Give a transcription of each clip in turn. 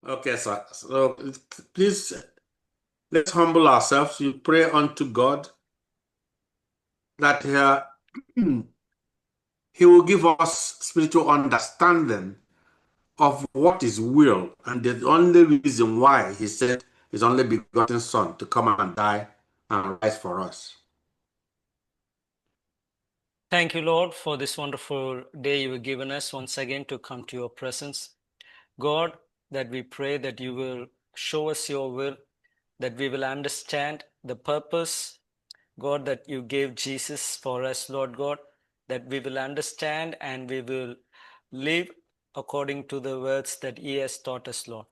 Okay, sir. So please let's humble ourselves. You pray unto God that He will give us spiritual understanding of what is will, and the only reason why He sent His only begotten Son to come and die and rise for us. Thank you, Lord, for this wonderful day you have given us once again to come to your presence. God, that we pray that you will show us your will, that we will understand the purpose, God, that you gave Jesus for us, Lord God, that we will understand and we will live according to the words that He has taught us, Lord.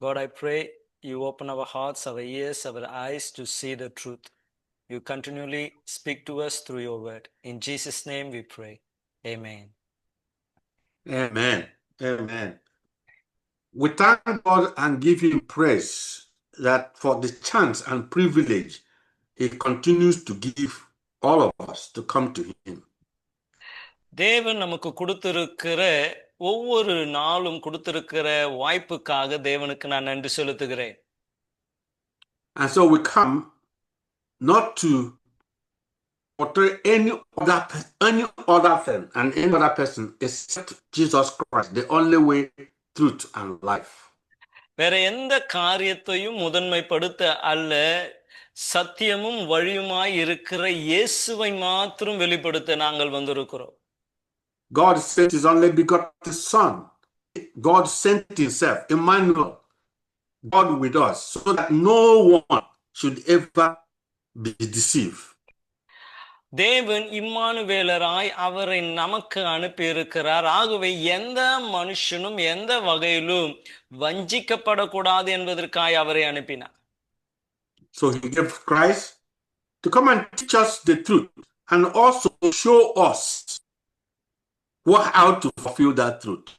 God, I pray you open our hearts, our ears, our eyes to see the truth. You continually speak to us through your word. In Jesus' name we pray. Amen. Amen. Amen. We thank God and give Him praise that for the chance and privilege He continues to give all of us to come to Him. தேவன் நமக்கு கொடுத்திருக்கிற ஒவ்வொரு நாளும் கொடுத்திருக்கிற வாய்ப்புக்காக தேவனுக்கு நான் நன்றி செலுத்துகிறேன். And so we come not to portray any other thing and any other person except Jesus Christ, the only way, truth, and life. வேற எந்த காரியத்தையும் முதன்மைப்படுத்த அல்ல, சத்தியமும் வழியுமாய் இருக்கிற இயேசுவை மாத்திரம் வெளிப்படுத்த நாங்கள் வந்திருக்கிறோம். God sent His only begotten Son. God sent Himself, Emmanuel, God with us, so that no one should ever be deceived. தேவன் இம்மானுவேலராய் அவரை நமக்கு அனுப்பியிருக்கிறார். ஆகவே எந்த மனுஷனும் எந்த வகையிலும் வஞ்சிக்கப்படக்கூடாது என்பதற்காய் அவரை அனுப்பினார். So He gave Christ to come and teach us the truth and also show us how to fulfill that truth.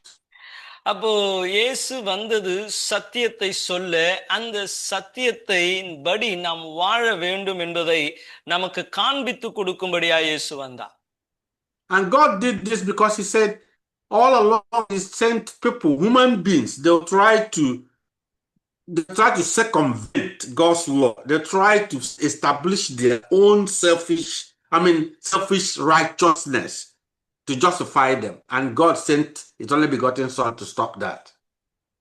அப்போ இயேசு வந்தது சத்தியத்தை சொல்ல, அந்த சத்தியத்தை படி நாம் வாழ வேண்டும் என்பதை நமக்கு காண்பித்து கொடுக்கும்படியா இயேசு வந்தார். And God did this because He said all along He sent people, human beings, they try to circumvent God's law. They try to establish their own selfish righteousness to justify them. And God sent His only begotten Son to stop that.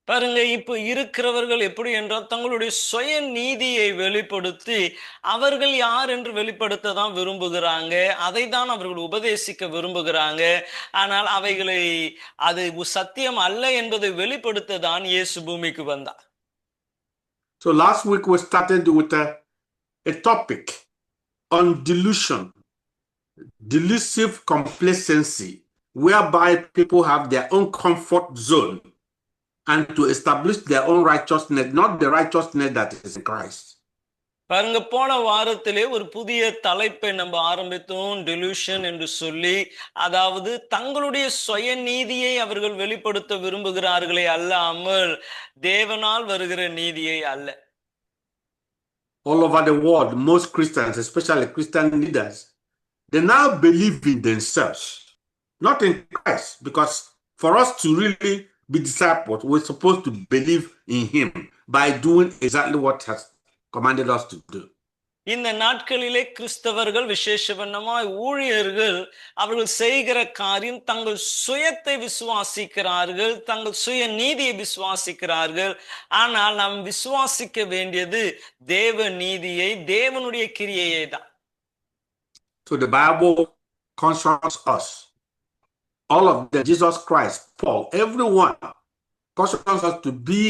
பாருங்க, இப்ப இருக்கிறவர்கள் எப்படி என்றால் தங்களுடைய சுய நீதியை வெளிப்படுத்தி அவர்கள் யார் என்று வெளிப்படுத்த தான் விரும்புகிறாங்க, அதை தான் அவர்கள் உபதேசிக்க விரும்புகிறாங்க. ஆனால் அவைகளை அது சத்தியம் அல்ல என்பதை வெளிப்படுத்த தான் இயேசு பூமிக்கு வந்தார். So last week we started with a topic on delusion, delusive complacency, whereby people have their own comfort zone and to establish their own righteousness, not the righteousness that is in Christ. பாருங்க, போன வாரத்திலே ஒரு புதிய தலைப்பை நம்ம ஆரம்பித்தோம், delusion என்று சொல்லி. அதாவது தங்களுடைய சுய நீதியை அவர்கள் வெளிப்படுத்த விரும்புகிறார்களே அல்லாமல் தேவனால் வருகிற நீதியை அல்ல. All over the world, most Christians, especially Christian leaders, they now believe in themselves, not in Christ, because for us to really be disciples, we're supposed to believe in Him by doing exactly what He has commanded us to do. இந்த நாட்களிலே கிறிஸ்தவர்கள், விசேஷவண்ணமாய் ஊழியர்கள், அவர்கள் செய்கிற காரியம் தங்கள் சுயத்தை விசுவாசிக்கிறார்கள், தங்கள் சுய நீதியை விசுவாசிக்கிறார்கள். ஆனால் நாம் விசுவாசிக்க வேண்டியது தேவ நீதியை, தேவனுடைய கிரியையை தான். So the Bible concerns us, all of them, Jesus Christ, Paul, everyone concerns us to be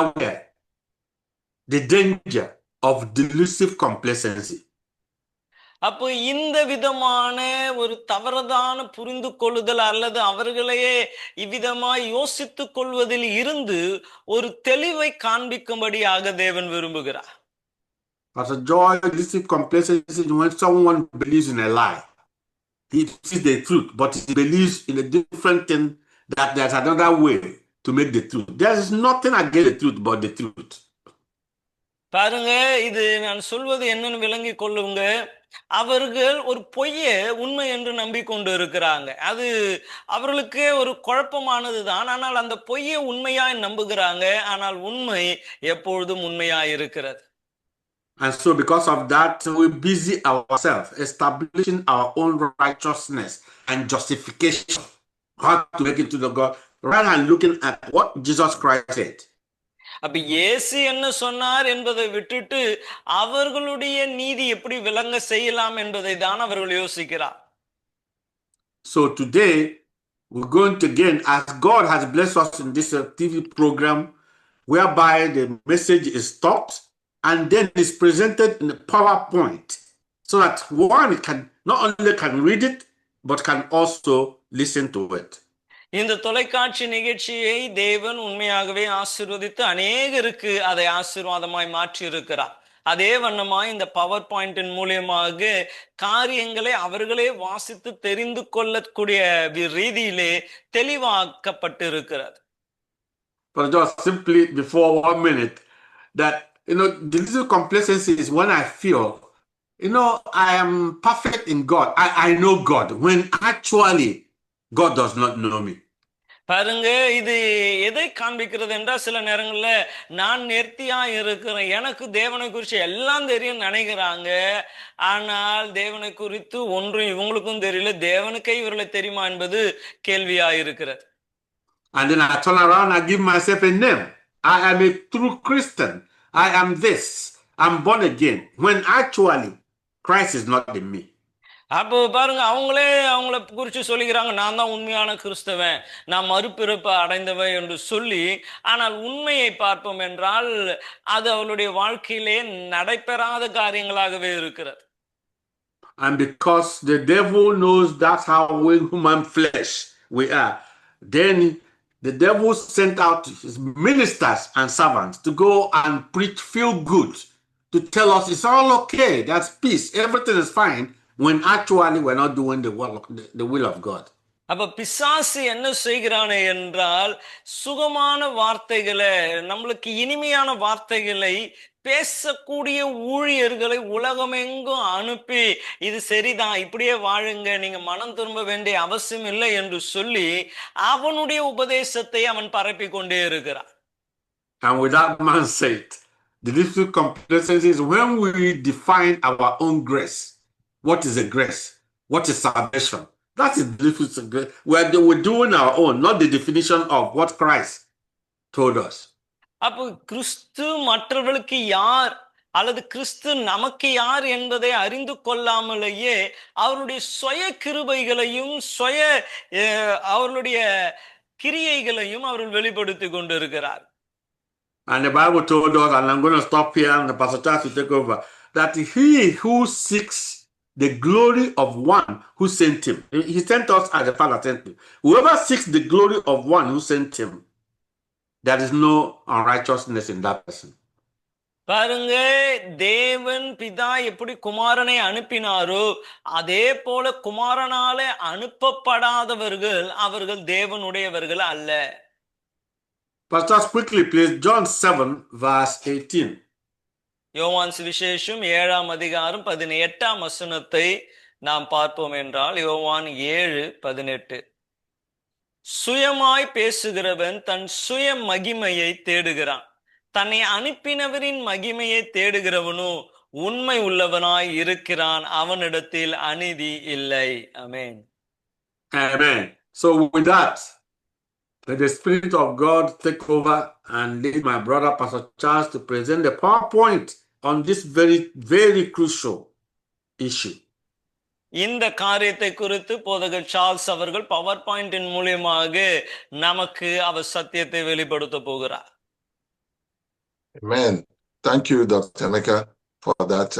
aware the danger of delusive complacency. அப்போ இந்த விதமான ஒரு தவறான புரிந்து கொள்ளுதல் அல்லது அவர்களையே இவ்விதமாய் யோசித்துக் கொள்வதில் இருந்து ஒரு தெளிவை காண்பிக்கும்படியாக தேவன் விரும்புகிறார். Pastor Joy, delusive complacency is when someone believes in a lie. He sees the truth, but he believes in a different thing, that there's another way to make the truth. There is nothing against the truth but the truth. பாருங்க, இது நான் சொல்வது என்னன்னு விளங்கி கொள்ளுங்க. அவர்கள் ஒரு பொய்யை உண்மை என்று நம்பிக்கொண்டு இருக்கிறாங்க. அது அவர்களுக்கே ஒரு குழப்பமானது தான். ஆனால் அந்த பொய்யை உண்மையாய் நம்புகிறாங்க. ஆனால் உண்மை எப்பொழுதும் உண்மையாய் இருக்கிறது. And so, because of that, we busy ourselves establishing our own righteousness and justification, how to make it to the God, rather than looking at what Jesus Christ said. அப்ப இயேசு என்ன சொன்னார் என்பதை விட்டுட்டு அவர்களுடைய நீதி எப்படி விளங்க செய்யலாம் என்பதை தான் அவர்கள் யோசிக்கிறார். So today we're going to again, as God has blessed us in this TV program, whereby the message is taught and then is presented in a PowerPoint, so that one can not only can read it but can also listen to it. இந்த தொலைக்காட்சி நிகழ்ச்சியை தேவன் உண்மையாகவே ஆசீர்வதித்து அநேகருக்கு அதை ஆசீர்வாதமாய் மாற்றி இருக்கிறார். அதே வண்ணமாய் இந்த பவர் பாயிண்டின் மூலியமாக காரியங்களை அவர்களே வாசித்து தெரிந்து கொள்ளக்கூடிய ரீதியிலே தெளிவாக்கப்பட்டு இருக்கிறது. But just simply before 1 minute, that the little complacency is when I feel, I am perfect in God. I know God, when actually God does not know me. பாருங்க, இது எதை காண்பிக்கிறது என்றால், சில நேரங்கள்ல நான் நேர்த்தியா இருக்கிறேன், எனக்கு தேவனை குறித்து எல்லாம் தெரியும் நினைக்கிறாங்க. ஆனால் தேவனை குறித்து ஒன்றும் இவங்களுக்கும் தெரியல. தேவனுக்கே இவர்களை தெரியுமா என்பது கேள்வியா இருக்கிறது. And then I turn around and give myself a name. I am a true Christian. I am this. I'm born again. When actually Christ is not in me. அப்போ பாருங்க, அவங்கள குறித்து சொல்லுகிறாங்க, நான் தான் உண்மையான கிறிஸ்தவன், நான் மறுபிறப்பு அடைந்தவன் என்று சொல்லி. ஆனால் உண்மையை பார்ப்போம் என்றால் அது அவளுடைய வாழ்க்கையிலே நடைபெறாத காரியங்களாகவே இருக்கிறது. And because the devil knows that's how we human flesh we are, then the devil sent out his ministers and servants to go and preach feel good, to tell us it's all okay, that's peace, everything is fine, when actually we're not doing the will of God. அப்ப பிசாசு என்ன செய்கிறானே என்றால், சுகமான வார்த்தைகளை, நம்மளுக்கு இனிமையான வார்த்தைகளை பேசக்கூடிய ஊழியர்களை உலகமெங்கும் அனுப்பி, இது சரிதான், இப்படியே வாழுங்க, நீங்க மனம் திரும்ப வேண்டிய அவசியம் இல்லை என்று சொல்லி அவனுடைய உபதேசத்தை அவன் பரப்பி கொண்டே இருக்கிறான். And with that man said, the difficult complacency is when we define our own grace. What is a grace? What is salvation? That is difficult. We're doing our own, not the definition of what Christ told us. அப்போ கிறிஸ்து மற்றவர்களுக்கு யார் அல்லது கிறிஸ்து நமக்கு யார் என்பதை அறிந்து கொள்ளாமலேயே அவருடைய சுய கிருபைகளையும் அவர்களுடைய கிரியைகளையும் அவர்கள் வெளிப்படுத்தி கொண்டு இருக்கிறார். And the Bible told us, and I'm going to stop here and the pastor Charles will take over, that he who seeks the glory of one who sent him, he sent us as the Father sent him. Whoever seeks the glory of one who sent him, there is no unrighteousness in that person. பாருங்க, தேவன் பிதா எப்படி குமாரனை அனுப்பினாரோ அதே போல குமாரனாலே அனுப்பப்படாதவர்கள் அவர்கள் தேவனுடையவர்கள் அல்ல. Pastors, quickly please, John 7 verse 18. யோவான் சுவிசேஷம் 7ஆம் அதிகாரம் 18ஆம் வசனத்தை நாம் பார்ப்போம் என்றால், யோவான் 7:18. சுயமாய் பேசுகிறவன் தன் சுய மகிமையை தேடுகிறான், தன்னை அனுப்பினவரின் மகிமையை தேடுகிறவனோ உண்மை உள்ளவனாய் இருக்கிறான், அவனிடத்தில் அநீதி இல்லை. ஆமென். Amen. So with that, let the Spirit of God take over and lead my brother Pastor Charles to present the PowerPoint on this very, very crucial issue. இந்த காரியத்தை குறித்து போதகர் சார்ல்ஸ் அவர்கள் பவர் பாயிண்டின் மூலமாக நமக்கு அவர் சத்தியத்தை வெளிப்படுத்த போகிறார். Amen. Thank you, Dr. Emeka, for that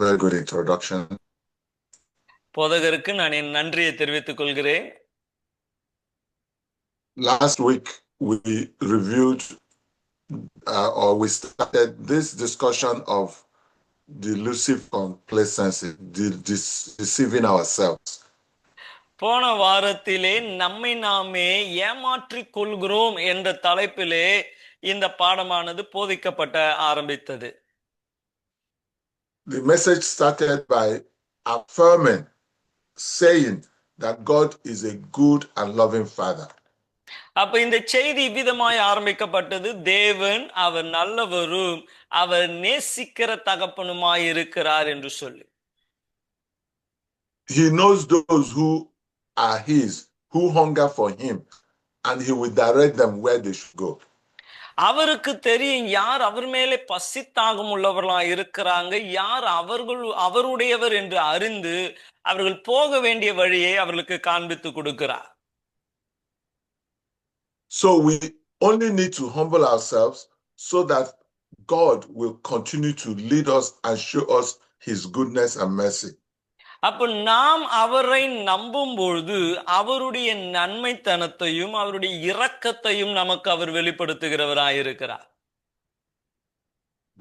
very good introduction. போதகருக்கு நான் என் நன்றியை தெரிவித்துக் கொள்கிறேன். Last week we reviewed or we started this discussion of delusive complacency, deceiving ourselves. போன வாரத்திலே நம்மை நாமே ஏமாற்றிக் கொள்கிறோம் என்ற தலைப்பிலே இந்த பாடமானது போதிக்கப்பட ஆரம்பித்தது. the message started by affirming, saying that God is a good and loving Father. அப்ப இந்த செய்தி இவ்விதமாய் ஆரம்பிக்கப்பட்டது. தேவன் அவர் நல்லவரும் அவர் நேசிக்கிற தகப்பனுமாய் இருக்கிறார் என்று சொல்லி. He knows those who are his, who hunger for him, and he will direct them where they should go. அவருக்கு தெரியும் யார் அவர் மேலே பசித்தாகம் உள்ளவர்களாய் இருக்கிறாங்க, யார் அவருடையவர் என்று அறிந்து அவர்கள் போக வேண்டிய வழியை அவர்களுக்கு காண்பித்து கொடுக்கிறார். So we only need to humble ourselves so that God will continue to lead us and show us his goodness and mercy. அப்ப நாம் அவரை நம்பும் பொழுது அவருடைய நன்மைத்தனத்தையும் அவருடைய இரக்கத்தையும் நமக்கு அவர் வெளிப்படுத்துகிறவராய் இருக்கிறார்.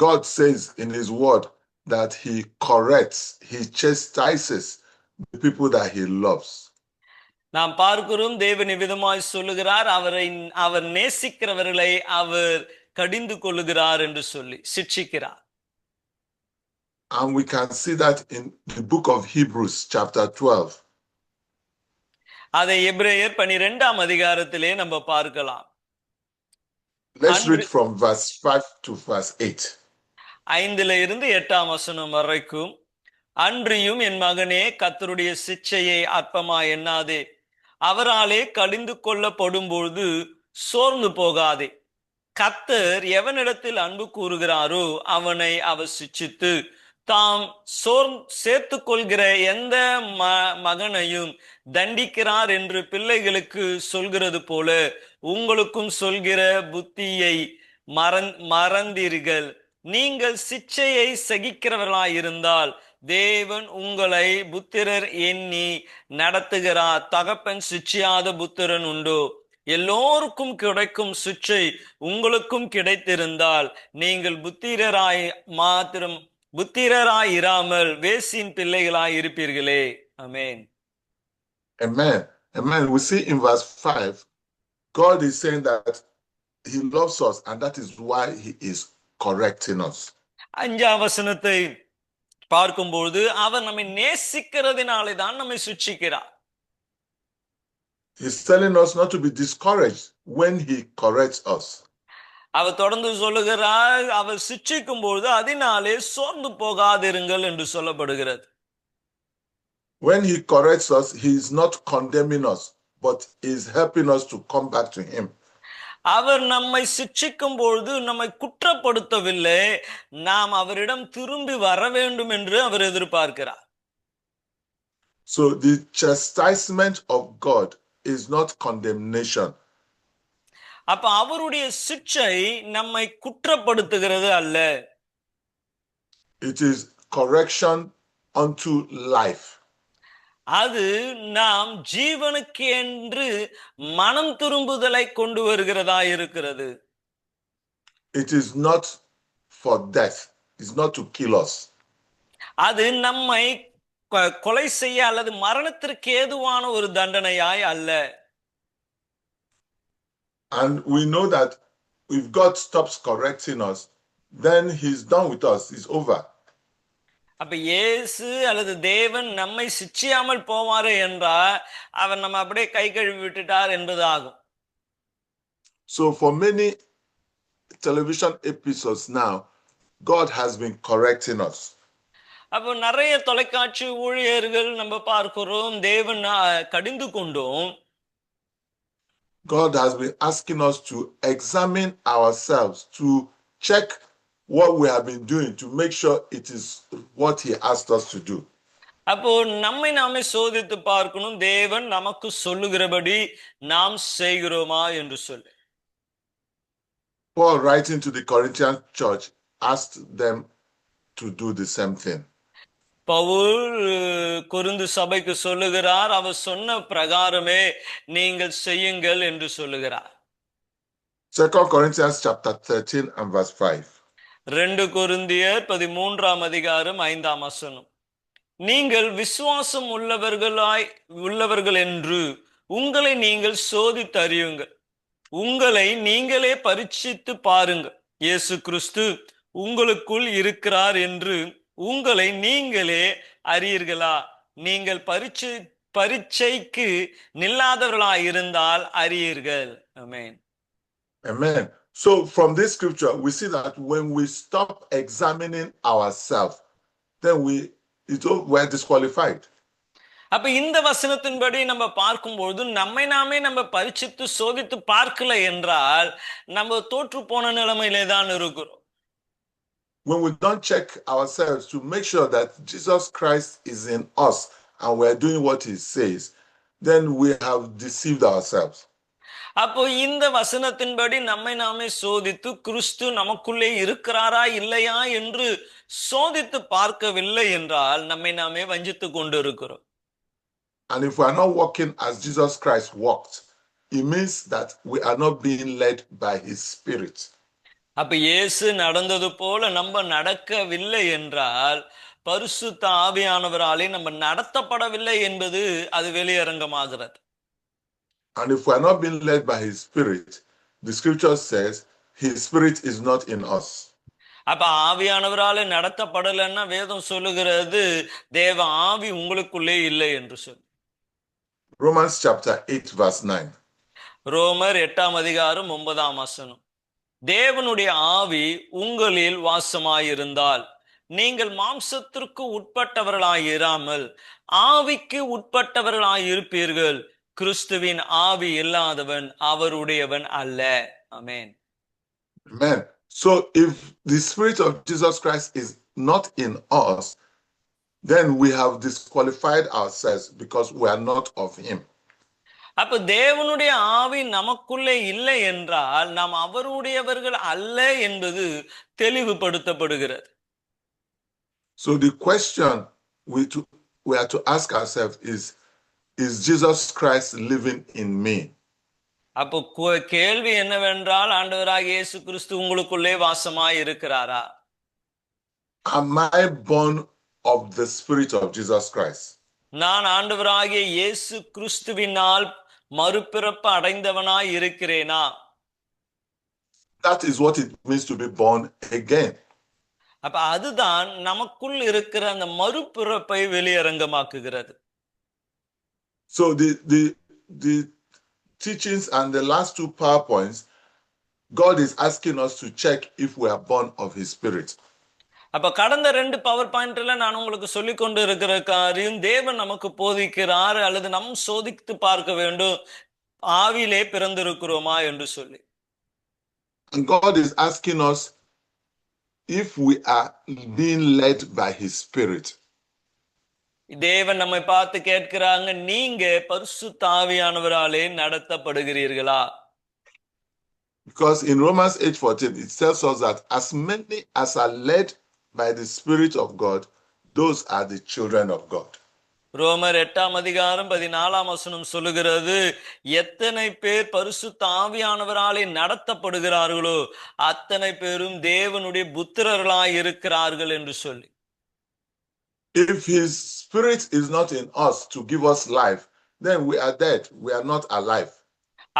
God says in his word that he corrects, he chastises the people that he loves. நாம் பார்க்கிறோம் தேவன் இவ்விதமாய் சொல்லுகிறார், அவர் நேசிக்கிறவர்களை அவர் கடிந்து கொள்ளுகிறார் என்று சொல்லி சிட்சிக்கிறார். And we can see that in the book of Hebrews chapter 12. அதை எபிரேயர் 12ஆம் அதிகாரத்திலே நம்ம பார்க்கலாம். Let's read from verse 5 to verse 8. 5ல இருந்து 8ஆம் வசனம் வரைக்கும். அன்றியும் என் மகனே, கர்த்தருடைய சிட்சையை அற்பமாய் எண்ணாதே, அவராலே கடிந்து கொள்ளப்படும் பொழுது சோர்ந்து போகாதே. கர்த்தர் எவனிடத்தில் அன்பு கூறுகிறாரோ அவனை அவர் சிட்சித்து தாம் சேர்த்துக் கொள்கிற எந்த மகனையும் தண்டிக்கிறார் என்று பிள்ளைகளுக்கு சொல்கிறது போல உங்களுக்கும் சொல்கிற புத்தியை மறந்தீர்கள். நீங்கள் சிட்சையை சகிக்கிறவர்களாயிருந்தால் தேவன் உங்களை புத்திரர் எண்ணி நடத்துகிறார். தகப்பன் சிட்சியாத புத்திரன் உண்டோ? எல்லோருக்கும் கிடைக்கும் சிட்சை உங்களுக்கும் கிடைத்திருந்தால் நீங்கள் புத்திரராய் இராமல் வேசின் பிள்ளைகளாய் இருப்பீர்களே. ஆமென். Amen. Amen. We see in verse 5, God is saying that he loves us and that is why he is correcting us. 5ஆம் வசனத்தை பார்க்கும்போது அவர் நம்மை நேசிக்கிறதினாலே தான் நம்மை சிட்சிக்கிறார். He's telling us not to be discouraged when he corrects us. அவர் தொடர்ந்து சொல்லுகிறார், அவர் சிட்சிக்கும் பொழுது அதனாலே சோர்ந்து போகாதிருங்கள் என்று சொல்லப்படுகிறது. When he corrects us, he is not condemning us, but is helping us to come back to him. அவர் நம்மை சிட்சிக்கும் பொழுது நம்மை குற்றப்படுத்தவில்லை, நாம் அவரிடம் திரும்பி வர வேண்டும் என்று அவர் எதிர்பார்க்கிறார். So the chastisement of God is not condemnation. அப்ப அவருடைய சிட்சை நம்மை குற்றப்படுத்துகிறது அல்ல. It is correction unto life. அது நாம் ஜீவனுக்கு என்று மனம் திரும்புதலை கொண்டு வருகிறதா இருக்கிறது. It is not for death. It's not to kill us. அது நம்மை கொலை செய்ய அல்லது மரணத்திற்கு ஏதுவான ஒரு தண்டனையாய் அல்ல. And we know that if God stops correcting us, then he's done with us. It's over. அப்ப இயேசு அல்லது தேவன் நம்மை சிட்சியாமல் போவாரே என்றால் அவர் நம்ம அப்படியே கை கழுவி விட்டுட்டார் என்பது ஆகும். So for many television episodes now, God has been correcting us. அப்போ நிறைய தொலைக்காட்சி ஊழியர்கள் நம்ம பார்க்கிறோம், தேவன் கடிந்து கொண்டோம். God has been asking us to examine ourselves, to check what we have been doing, to make sure it is what he asked us to do. அப்போ நம்மை நாமே சோதித்து பார்க்கணும், தேவன் நமக்கு சொல்லுகிறபடி நாம் செய்கிறோமா என்று சொல்லி. Paul, writing to the Corinthian church, asked them to do the same thing. Paul Corinth சபைக்கு சொல்லுகிறார், அவர் சொன்ன பிரகாரமே நீங்கள் செய்யுங்கள் என்று சொல்லுகிறார். 2 Corinthians chapter 13 and verse 5. 2 கொரிந்தியர் 13ஆம் அதிகாரம் 5ஆம் வசனம். நீங்கள் விசுவாசம் உள்ளவர்கள் என்று உங்களை நீங்கள் சோதித்து அறியுங்கள், உங்களை நீங்களே பரீட்சித்து பாருங்கள், இயேசு கிறிஸ்து உங்களுக்குள் இருக்கிறார் என்று உங்களை நீங்களே அறியீர்களா? நீங்கள் பரீட்சைக்கு நில்லாதவர்களாய் இருந்தால் அறியீர்கள். ஆமென். Amen. So from this scripture, we see that when we stop examining ourselves, then we're disqualified. அப்ப இந்த வசனத்தின்படி நம்ம பார்க்கும்போது நம்மை நாமே நம்ம பரீட்சித்து சோதித்து பார்க்கல என்றால் நம்ம தோற்று போன நிலைமையிலே தான் இருக்கிறோம். When we don't check ourselves to make sure that Jesus Christ is in us and we're doing what he says, then we have deceived ourselves. அப்போ இந்த வசனத்தின்படி நம்மை நாமே சோதித்து கிறிஸ்து நமக்குள்ளே இருக்கிறாரா இல்லையா என்று சோதித்து பார்க்கவில்லை என்றால் நம்மை நாமே வஞ்சித்து கொண்டு இருக்கிறோம். And if we are not walking as Jesus Christ walked, it means that we are not being led by his spirit. அப்ப இயேசு நடந்தது போல நம்ம நடக்கவில்லை என்றால் பரிசுத்த ஆவியானவராலே நம்ம நடத்தப்படவில்லை என்பது அது வெளியரங்கமாகிறது. And if we are not being led by his spirit, the scripture says his spirit is not in us. அப்ப ஆவியானவராலே நடத்தப்படலைன்னா வேதம் சொல்லுகிறது தேவ ஆவி உங்களுக்குள்ளே இல்லை என்று சொல்லு. Romans chapter 8 verse 9. ரோமர் 8:9 தேவனுடைய ஆவி உங்களில் வாசமாயிருந்தால் நீங்கள் மாம்சத்திற்கு உட்பட்டவர்களாயிராமல் ஆவிக்கு உட்பட்டவர்களாயிருப்பீர்கள். கிறிஸ்துவின் ஆவி இல்லாதவன் அவருடையவன் அல்ல. ஆமென். Amen. So if the spirit of Jesus Christ is not in us, then we have disqualified ourselves because we are not of him. அப்ப தேவனுடைய ஆவி நமக்குள்ளே இல்லை என்றால் நாம் அவருடையவர்கள் அல்ல என்பது தெளிவுபடுத்தப்படுகிறது. So the question we have to ask ourselves is Jesus Christ living in me? அப்போ கேள்வி என்னவென்றால் ஆண்டவராகிய இயேசு கிறிஸ்து உங்களுக்குள்ளே வாசமாய் இருக்கிறாரா? Am I born of the spirit of Jesus Christ? நான் ஆண்டவராகிய இயேசு கிறிஸ்துவினால் மறுபிறப்பு அடைந்தவனாய் இருக்கிறேனா? That is what it means to be born again. அப்ப அதுதான் நமக்குள் இருக்கிற அந்த மறுபிறப்பை வெளியரங்கமாக்குகிறது. So the teachings and the last two PowerPoints, God is asking us to check if we are born of his spirit. அப்ப கடந்த 2 பவர் பாயிண்ட்ல நான் உங்களுக்கு சொல்லிக் கொண்டு இருக்கிற காரியம் தேவன் நமக்கு போதிக்கிறார் அல்லது நம் சோதித்து பார்க்க வேண்டும் ஆவியிலே பிறந்திருக்கிறோமா என்று சொல்லி. And God is asking us if we are being led by his spirit. தேவன் நம்மை பார்த்து கேட்கிறாங்க, நீங்க பரிசுத்த ஆவியானவராலே நடத்தப்படுகிறீர்களா? Because in Romans 8:14 it tells us that as many as are led by the spirit of God, those are the children of God. ரோமர் 8:14 சொல்லுகிறது, எத்தனை பேர் பரிசுத்த ஆவியானவராலே நடத்தப்படுகிறார்களோ அத்தனை பேரும் தேவனுடைய புத்திரர்களாய் இருக்கிறார்கள் என்று சொல்லி. If his spirit is not in us to give us life, then we are dead, we are not alive.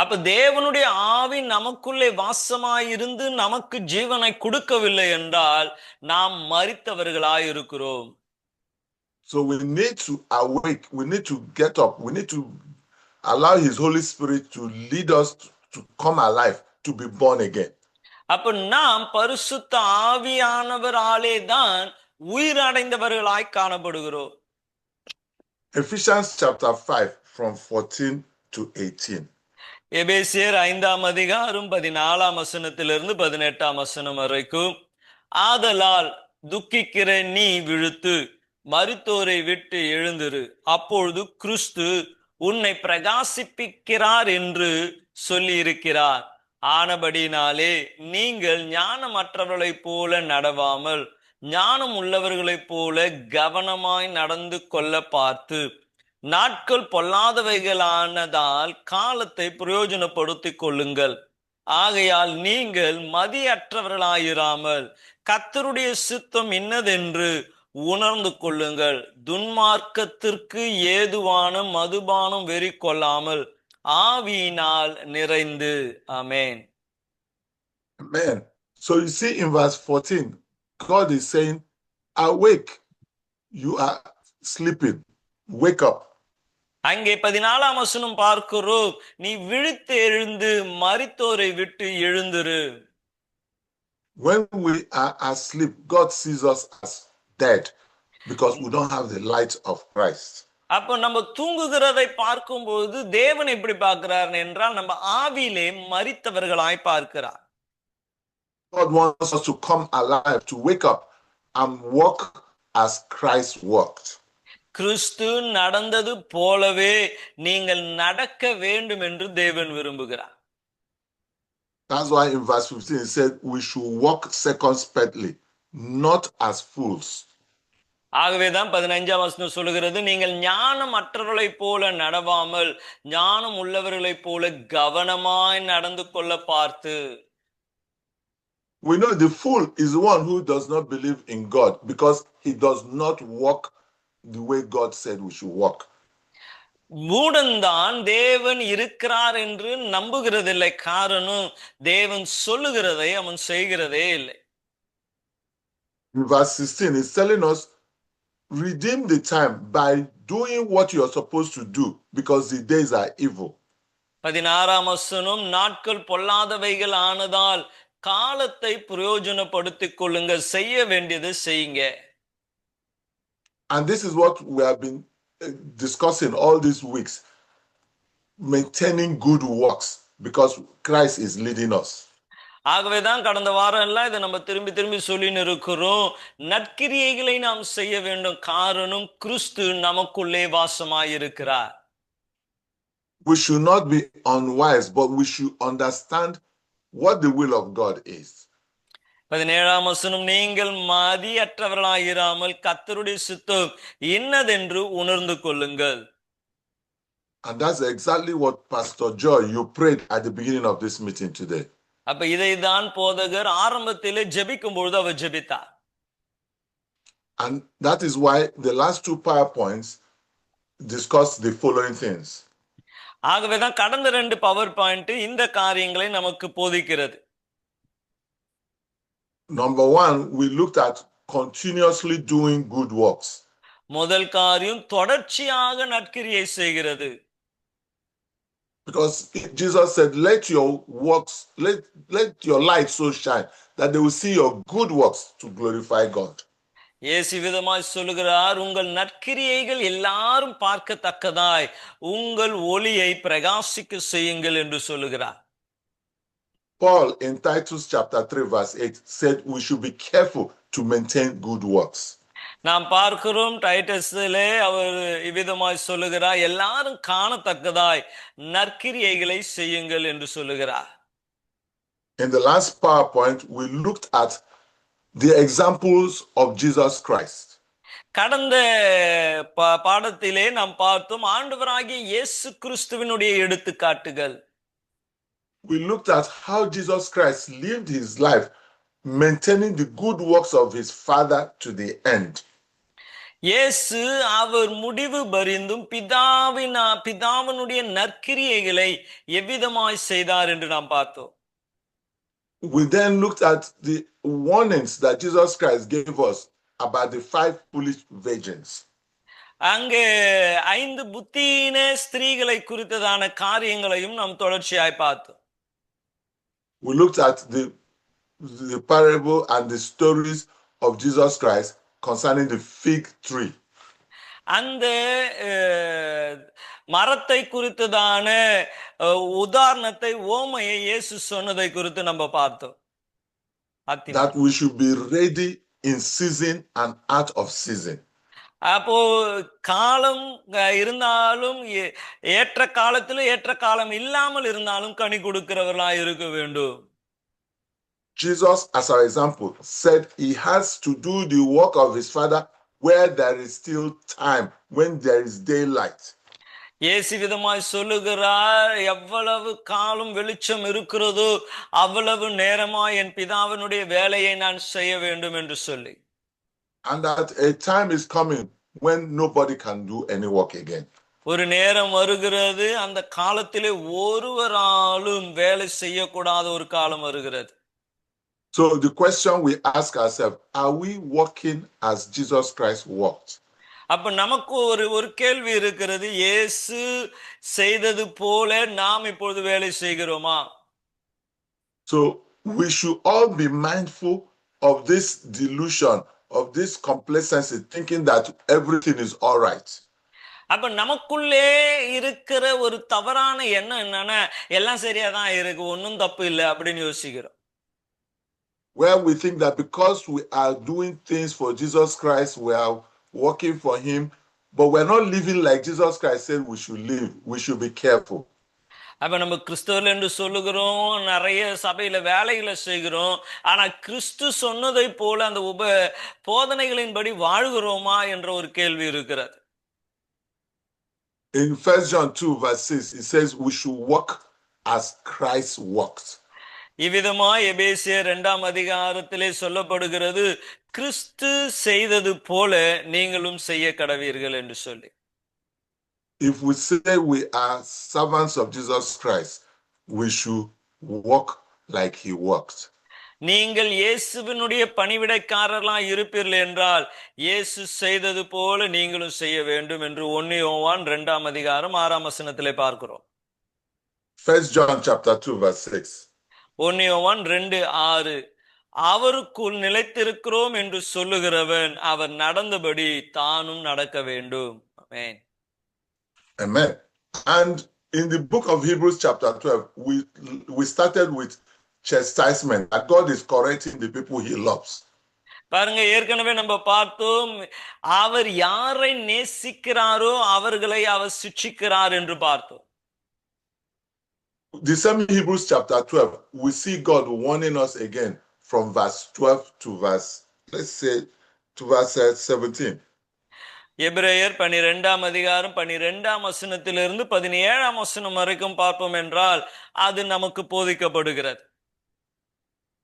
அப்ப தேவனுடைய ஆவி நமக்குள்ளே வாசமாய் இருந்து நமக்கு ஜீவனை கொடுக்கவில்லை என்றால் நாம் மரித்தவர்களாய் இருக்கிறோம். So we need to awake, we need to get up, we need to allow his Holy Spirit to lead us to come alive, to be born again. அப்ப நாம் பரிசுத்த ஆவியானவராலே தான் உயிரடைந்தவர்களாய் காணப்படுகிறோம். Ephesians chapter 5 from 14 to 18. எபேசியர் 5:14 வரைக்கும், ஆதலால் துக்கிக்கிற நீ விழுத்து மரித்தோரை விட்டு எழுந்திரு, அப்பொழுது கிறிஸ்து உன்னை பிரகாசிப்பிக்கிறார் என்று சொல்லி இருக்கிறார். ஆனபடினாலே நீங்கள் ஞானமற்றவர்களைப் போல நடவாமல் ஞானம் உள்ளவர்களைப் போல கவனமாய் நடந்து கொள்ள பார்த்து, நாட்கள் பொல்லாதவைகளானதால் காலத்தை பிரயோஜனப்படுத்திக் கொள்ளுங்கள். ஆகையால் நீங்கள் மதியற்றவர்களாயிராமல் கர்த்தருடைய சித்தம் இன்னதென்று உணர்ந்து கொள்ளுங்கள். துன்மார்க்கத்திற்கு ஏதுவான மதுபானம் வெறி கொள்ளாமல் ஆவியினால் நிறைந்து. ஆமென். Amen. So you see in verse 14, God is saying, awake. You are sleeping. Wake up. அங்கே 14ஆம் வசனம் பார்க்கிறோம், நீ விழித்து எழுந்து மரித்தோரை விட்டு எழுந்திரு. When we are asleep, God sees us as dead because we don't have the light of Christ. அப்ப நம்ம தூங்குகிறதை பார்க்கும்போது தேவன் எப்படி பார்க்கிறார் என்றால் நம்ம ஆவியிலே மரித்தவர்களாய் பார்க்கிறார். God wants us to come alive, to wake up and walk as Christ walked. கிறிஸ்து நடந்தது போலவே நீங்கள் நடக்க வேண்டும் என்று தேவன் விரும்புகிறார். That's why in verse 15 it said we should walk circumspectly, not as fools. ஆகவேதான் 15ஆம் வசனம் சொல்லுகிறது, நீங்கள் ஞானம் அற்றவர்களைப் போல நடவாமல் ஞானம் உள்ளவர்களைப் போல கவனமாய் நடந்து கொள்ள பார்த்து. We know the fool is the one who does not believe in God because he does not walk the way God said we should walk. மூடன்தான் தேவன் இருக்கிறார் என்று நம்புகிறதில்லை. காரணம் தேவன் சொல்லுகிறதை அவன் செய்கிறதே இல்லை. In verse 16 it's telling us, redeem the time by doing what you are supposed to do because the days are evil. 16ஆம் வசனம், நாட்கள் பொல்லாதவைகள் ஆனதால் காலத்தை பிரயோஜனப்படுத்திக் கொள்ளுங்க, செய்ய வேண்டியது செய்யுங்க. And this is what we have been discussing all these weeks, maintaining good works because Christ is leading us. ஆகவேதான் கடந்த வாரம் எல்லாம் இதை நம்ம திரும்பி திரும்பி சொல்லின்னு இருக்கிறோம், நற்கிரியைகளை நாம் செய்ய வேண்டும். காரணம் கிறிஸ்து நமக்குள்ளே வாசமாயிருக்கிறார். We should not be unwise, but we should understand what the will of God is. 17ஆம் வசனம், நீங்கள் மதியற்றவர்களாயிராமல் கர்த்தருடைய சித்தம் இன்னதென்று உணர்ந்து கொள்ளுங்கள். And that's exactly what Pastor Joy, you prayed at the beginning of this meeting today. அப்ப இதைதான் போதகர் ஆரம்பத்திலே ஜெபிக்கும் பொழுது அவர் ஜெபித்தார். And that is why the last two PowerPoints discuss the following things. ஆகவேதான் கடந்த 2 பவர் பாயிண்ட் இந்த காரியங்களை நமக்கு போதிக்கிறது. Number one, we looked at continuously doing good works. முதல் காரியம் தொடர்ச்சியாக நற்கிரியை செய்கிறது. Because Jesus said, let your works, let your light so shine that they will see your good works to glorify God. இயேசு விதமாய் சொல்லுகிறார், உங்கள் நற்கிரியைகள் எல்லாரும் பார்க்கத்தக்கதாய் உங்கள் ஒளியை பிரகாசிக்க செய்யுங்கள் என்று சொல்லுகிறார். Paul in Titus chapter 3 verse 8 said we should be careful to maintain good works. நாம் பார்க்கிறோம் டைட்டஸிலே அவர் இவ்விதமாய் சொல்லுகிறார், எல்லாரும் காணத்தக்கதாய் நற்கிரியைகளை செய்யுங்கள் என்று சொல்லுகிறார். In the last PowerPoint, we looked at the examples of Jesus Christ. கடந்த பாடத்திலே நாம் பார்த்தோம் ஆண்டவராகிய இயேசு கிறிஸ்துவினுடைய எடுத்துக்காட்டுகள். We looked at how Jesus Christ lived his life maintaining the good works of his Father to the end. இயேசு அவர் முடிவு பரிந்தும் பிதாவினுடைய நற்கிரியைகளை எவ்விதமாய் செய்தார் என்று நாம் பார்த்தோம். We then looked at the warnings that Jesus Christ gave us about the 5 foolish virgins. அங்கே 5 புத்தியீன ஸ்திரீகளை குறித்ததான காரியங்களையும் நாம் தொடர்ச்சியாய் பார்த்தோம். We looked at the parable and the stories of Jesus Christ concerning the fig tree. அந்த மரத்தை குறித்ததான உதாரணத்தை ஓமையை இயேசு சொன்னதை குறித்து நம்ம பார்த்தோம். That we should be ready in season and out of season. அப்போ காலம் இருந்தாலும் ஏற்ற காலத்திலும் ஏற்ற காலம் இல்லாமல் இருந்தாலும் கனி கொடுக்கிறவர்களாய் இருக்க வேண்டும். Jesus, as our example, said he has to do the work of his Father where there is still time, when there is daylight. இயேசு விதமாய் சொல்லுகிறார், எவ்வளவு காலம் வெளிச்சம் இருக்கிறதோ அவ்வளவு நேரமாய் என் பிதாவினுடைய வேலையை நான் செய்ய வேண்டும் என்று சொல்லி. And that a time is coming when nobody can do any work again. ஒரு நேரம் வருகிறது, அந்த காலத்திலே ஒருவராலும் வேலை செய்யக்கூடாத ஒரு காலம் வருகிறது. So the question we ask ourselves, are we walking as Jesus Christ walked? அப்ப நமக்கு ஒரு கேள்வி இருக்கிறது, இயேசு செய்தது போல நாம் இப்பொழுது வேலை செய்கிறோமா? So we should all be mindful of this delusion, of this complacency, thinking that everything is all right. அப்ப நமக்குள்ளே இருக்கிற ஒரு தவறான எண்ணம் என்னன்னா, எல்லாம் சரியா தான் இருக்கு, ஒன்றும் தப்பு இல்லை அப்படின்னு யோசிக்கிறோம். Where we think that because we are doing things for Jesus Christ, we are working for him, but we're not living like Jesus Christ said we should live. We should be careful. அப்ப நம்ம கிறிஸ்தவர்கள் என்று சொல்லுகிறோம், நிறைய சபையில வேலைகளை செய்கிறோம், ஆனா கிறிஸ்து சொன்னதை போல அந்த போதனைகளின்படி வாழ்கிறோமா என்ற ஒரு கேள்வி இருக்கிறது. In 1 John 2 verse 6, it says we should walk as Christ walked. இவ்விதமாய் எபேசியர் 2ஆம் அதிகாரத்திலே சொல்லப்படுகிறது, கிறிஸ்து செய்தது போல நீங்களும் செய்ய கடவீர்கள் என்று சொல்லி. If we say we are servants of Jesus Christ, we should walk like he walked. நீங்கள் இயேசுவினுடைய பணிவிடைக்காரர்களாய் இருப்பீர்கள் என்றால் இயேசு செய்தது போல நீங்களும் செய்ய வேண்டும் என்று 1 யோவான் 2ஆம் அதிகாரம் 6ஆம் வசனத்திலே பார்க்கிறோம். 1 John chapter 2 verse 6. 1 யோவான் 2:6, அவருக்குள் நிலைத்திருக்கிறோம் என்று சொல்லுகிறவன் அவர் நடந்தபடி தானும் நடக்க வேண்டும். ஆமென். Amen. And in the book of Hebrews chapter 12, we started with chastisement, that God is correcting the people he loves. பாருங்க, ஏற்கனவே நம்ம பார்த்தோம், அவர் யாரை நேசிக்கிறாரோ அவர்களை அவர் சிட்சிக்கிறார் என்று பார்த்தோம். The same Hebrews chapter 12, we see God warning us again from verse 12 to verse 17. எபிரேயர் 12ஆம் அதிகாரம் 12ஆம் வசனத்திலிருந்து 17ஆம் வசனம் வரைக்கும் பார்ப்போம் என்றால் அது நமக்கு போதிக்கப்படுகிறது.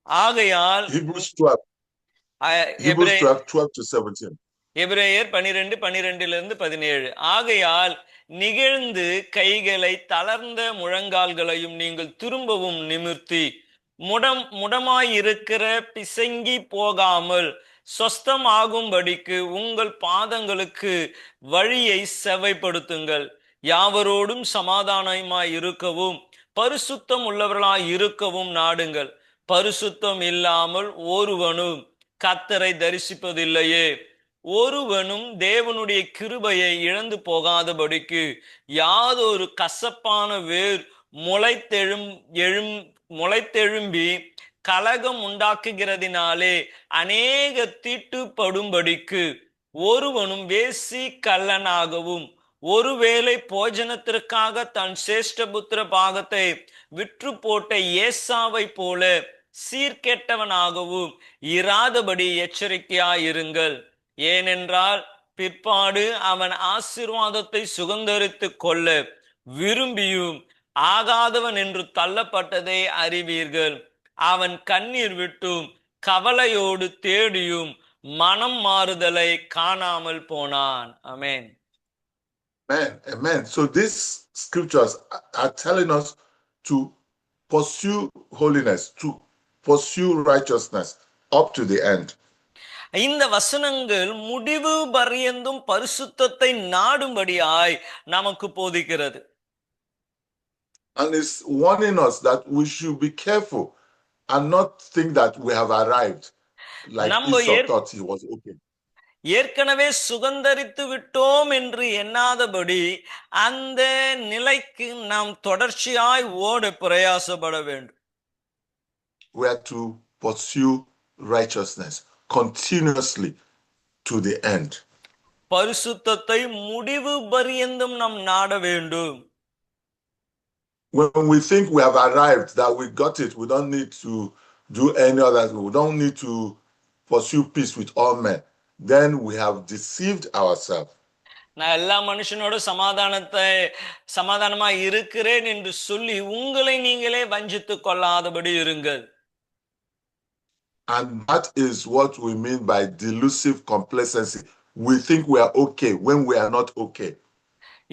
ஆகையால் Hebrews 12 to 17. எபிரேயர் 12:12 17. ஆகையால் நிகழ்ந்து கைகளை தளர்ந்த முழங்கால்களையும் நீங்கள் திரும்பவும் நிமிர்த்தி முடமாயிருக்கிற பிசங்கி போகாமல் சொஸ்தம் ஆகும்படிக்கு உங்கள் பாதங்களுக்கு வழியை செவ்வைப்படுத்துங்கள். யாவரோடும் சமாதானமாய் இருக்கவும் பரிசுத்தம் உள்ளவர்களாய் இருக்கவும் நாடுங்கள். பரிசுத்தம் இல்லாமல் ஒருவனும் கர்த்தரை தரிசிப்பதில்லையே. ஒருவனும் தேவனுடைய கிருபையை இழந்து போகாதபடிக்கு யாதொரு கசப்பான வேர் முளைத்தெழும்பி கலகம் உண்டாக்குகிறதினாலே அநேக தீட்டுப்படும்படிக்கு ஒருவனும் வேசி கள்ளனாகவும் ஒருவேளை போஜனத்திற்காக தன் சேஷ்டபுத்திர பாகத்தை விற்று போட்ட ஏசாவை போல சீர்கெட்டவனாகவும் இராதபடி எச்சரிக்கையாயிருங்கள். ஏனென்றால் பிற்பாடு அவன் ஆசீர்வாதத்தை சுதந்தரித்து கொள்ள விரும்பியும் ஆகாதவன் என்று தள்ளப்பட்டதை அறிவீர்கள். அவன் கண்ணீர் விட்டும் கவலையோடு தேடியும் மனம் மாறுதலை காணாமல் போனான். ஆமென். Amen. So these scriptures are telling us to pursue holiness, to pursue righteousness up to the end. இந்த வசனங்கள் முடிவு பரியந்தும் பரிசுத்தத்தை நாடும்படியாய் நமக்கு போதிக்கிறது. And it's warning us that we should be careful and not think that we have arrived, like Esau thought he was okay. ஏற்கனவே சுதந்தரித்து விட்டோம் என்று எண்ணாதபடி அந்த நிலைக்கு நாம் தொடர்ச்சியாய் ஓட பிரயாசப்பட வேண்டும். We are to pursue righteousness continuously to the end. பரிசுத்தத்தை முடிவு பரியந்தும் நாம் நாட வேண்டும். When we think we have arrived, that we got it, we don't need to do any other, we don't need to pursue peace with all men, then we have deceived ourselves. நான் எல்லா மனுஷனோட சமாதானமா இருக்கிறேன் என்று சொல்லி உங்களை நீங்களே வஞ்சித்துக் கொள்ளாதபடி இருங்கள். And that is what we mean by delusive complacency. We think we are okay when we are not okay.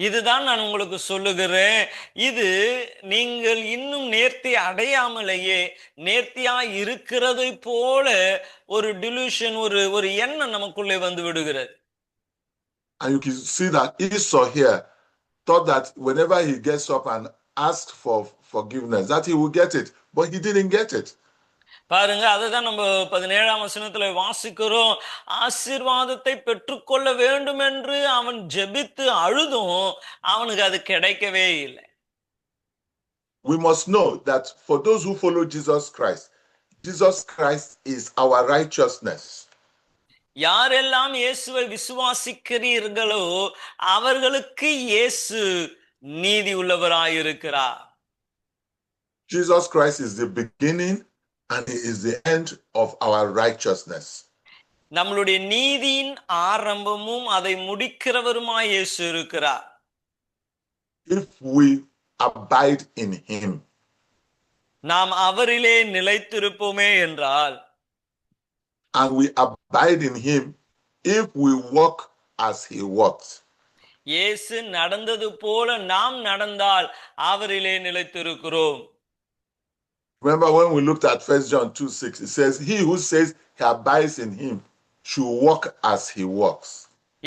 இதுதான் நான் உங்களுக்கு சொல்லுகிறேன். இது நீங்கள் இன்னும் நேர்த்தி அடையாமலேயே நேர்த்தியா இருக்கிறதை போல ஒரு டிலூஷன், ஒரு எண்ணம் நமக்குள்ளே வந்து விடுகிறது. And you can see that Esau here thought that whenever he gets up and asks for forgiveness, that he will get it, but he didn't get it. பாருங்க, அதுதான் நம்ம 17ஆம் வசனத்துல வாசிக்கிறோம். ஆசீர்வாதத்தை பெற்றுக்கொள்ள வேண்டும் என்று அவன் ஜெபித்து அழுதும் அவனுக்கு அது கிடைக்கவே இல்லை. We must know that for those who follow Jesus Christ is our righteousness. யாரெல்லாம் இயேசுவை விசுவாசிக்கிறீர்களோ அவர்களுக்கு இயேசு நீதி உள்ளவராயிருக்கிறார். Jesus Christ is the beginning and he is the end of our righteousness. நம்மளுடைய நீதியின் ஆரம்பமும் அதை முடிக்கிறவருமாய் இயேசு இருக்கிறார். If we abide in him, நாம் அவரிலே நிலைத்திருப்போமே என்றால், and we abide in him if we walk as he walked. இயேசு நடந்தது போல நாம் நடந்தால் அவரிலே நிலைத்திருக்கிறோம். Remember when we looked at 1 John 2:6, it says, he who says he abides in him should walk as he walks.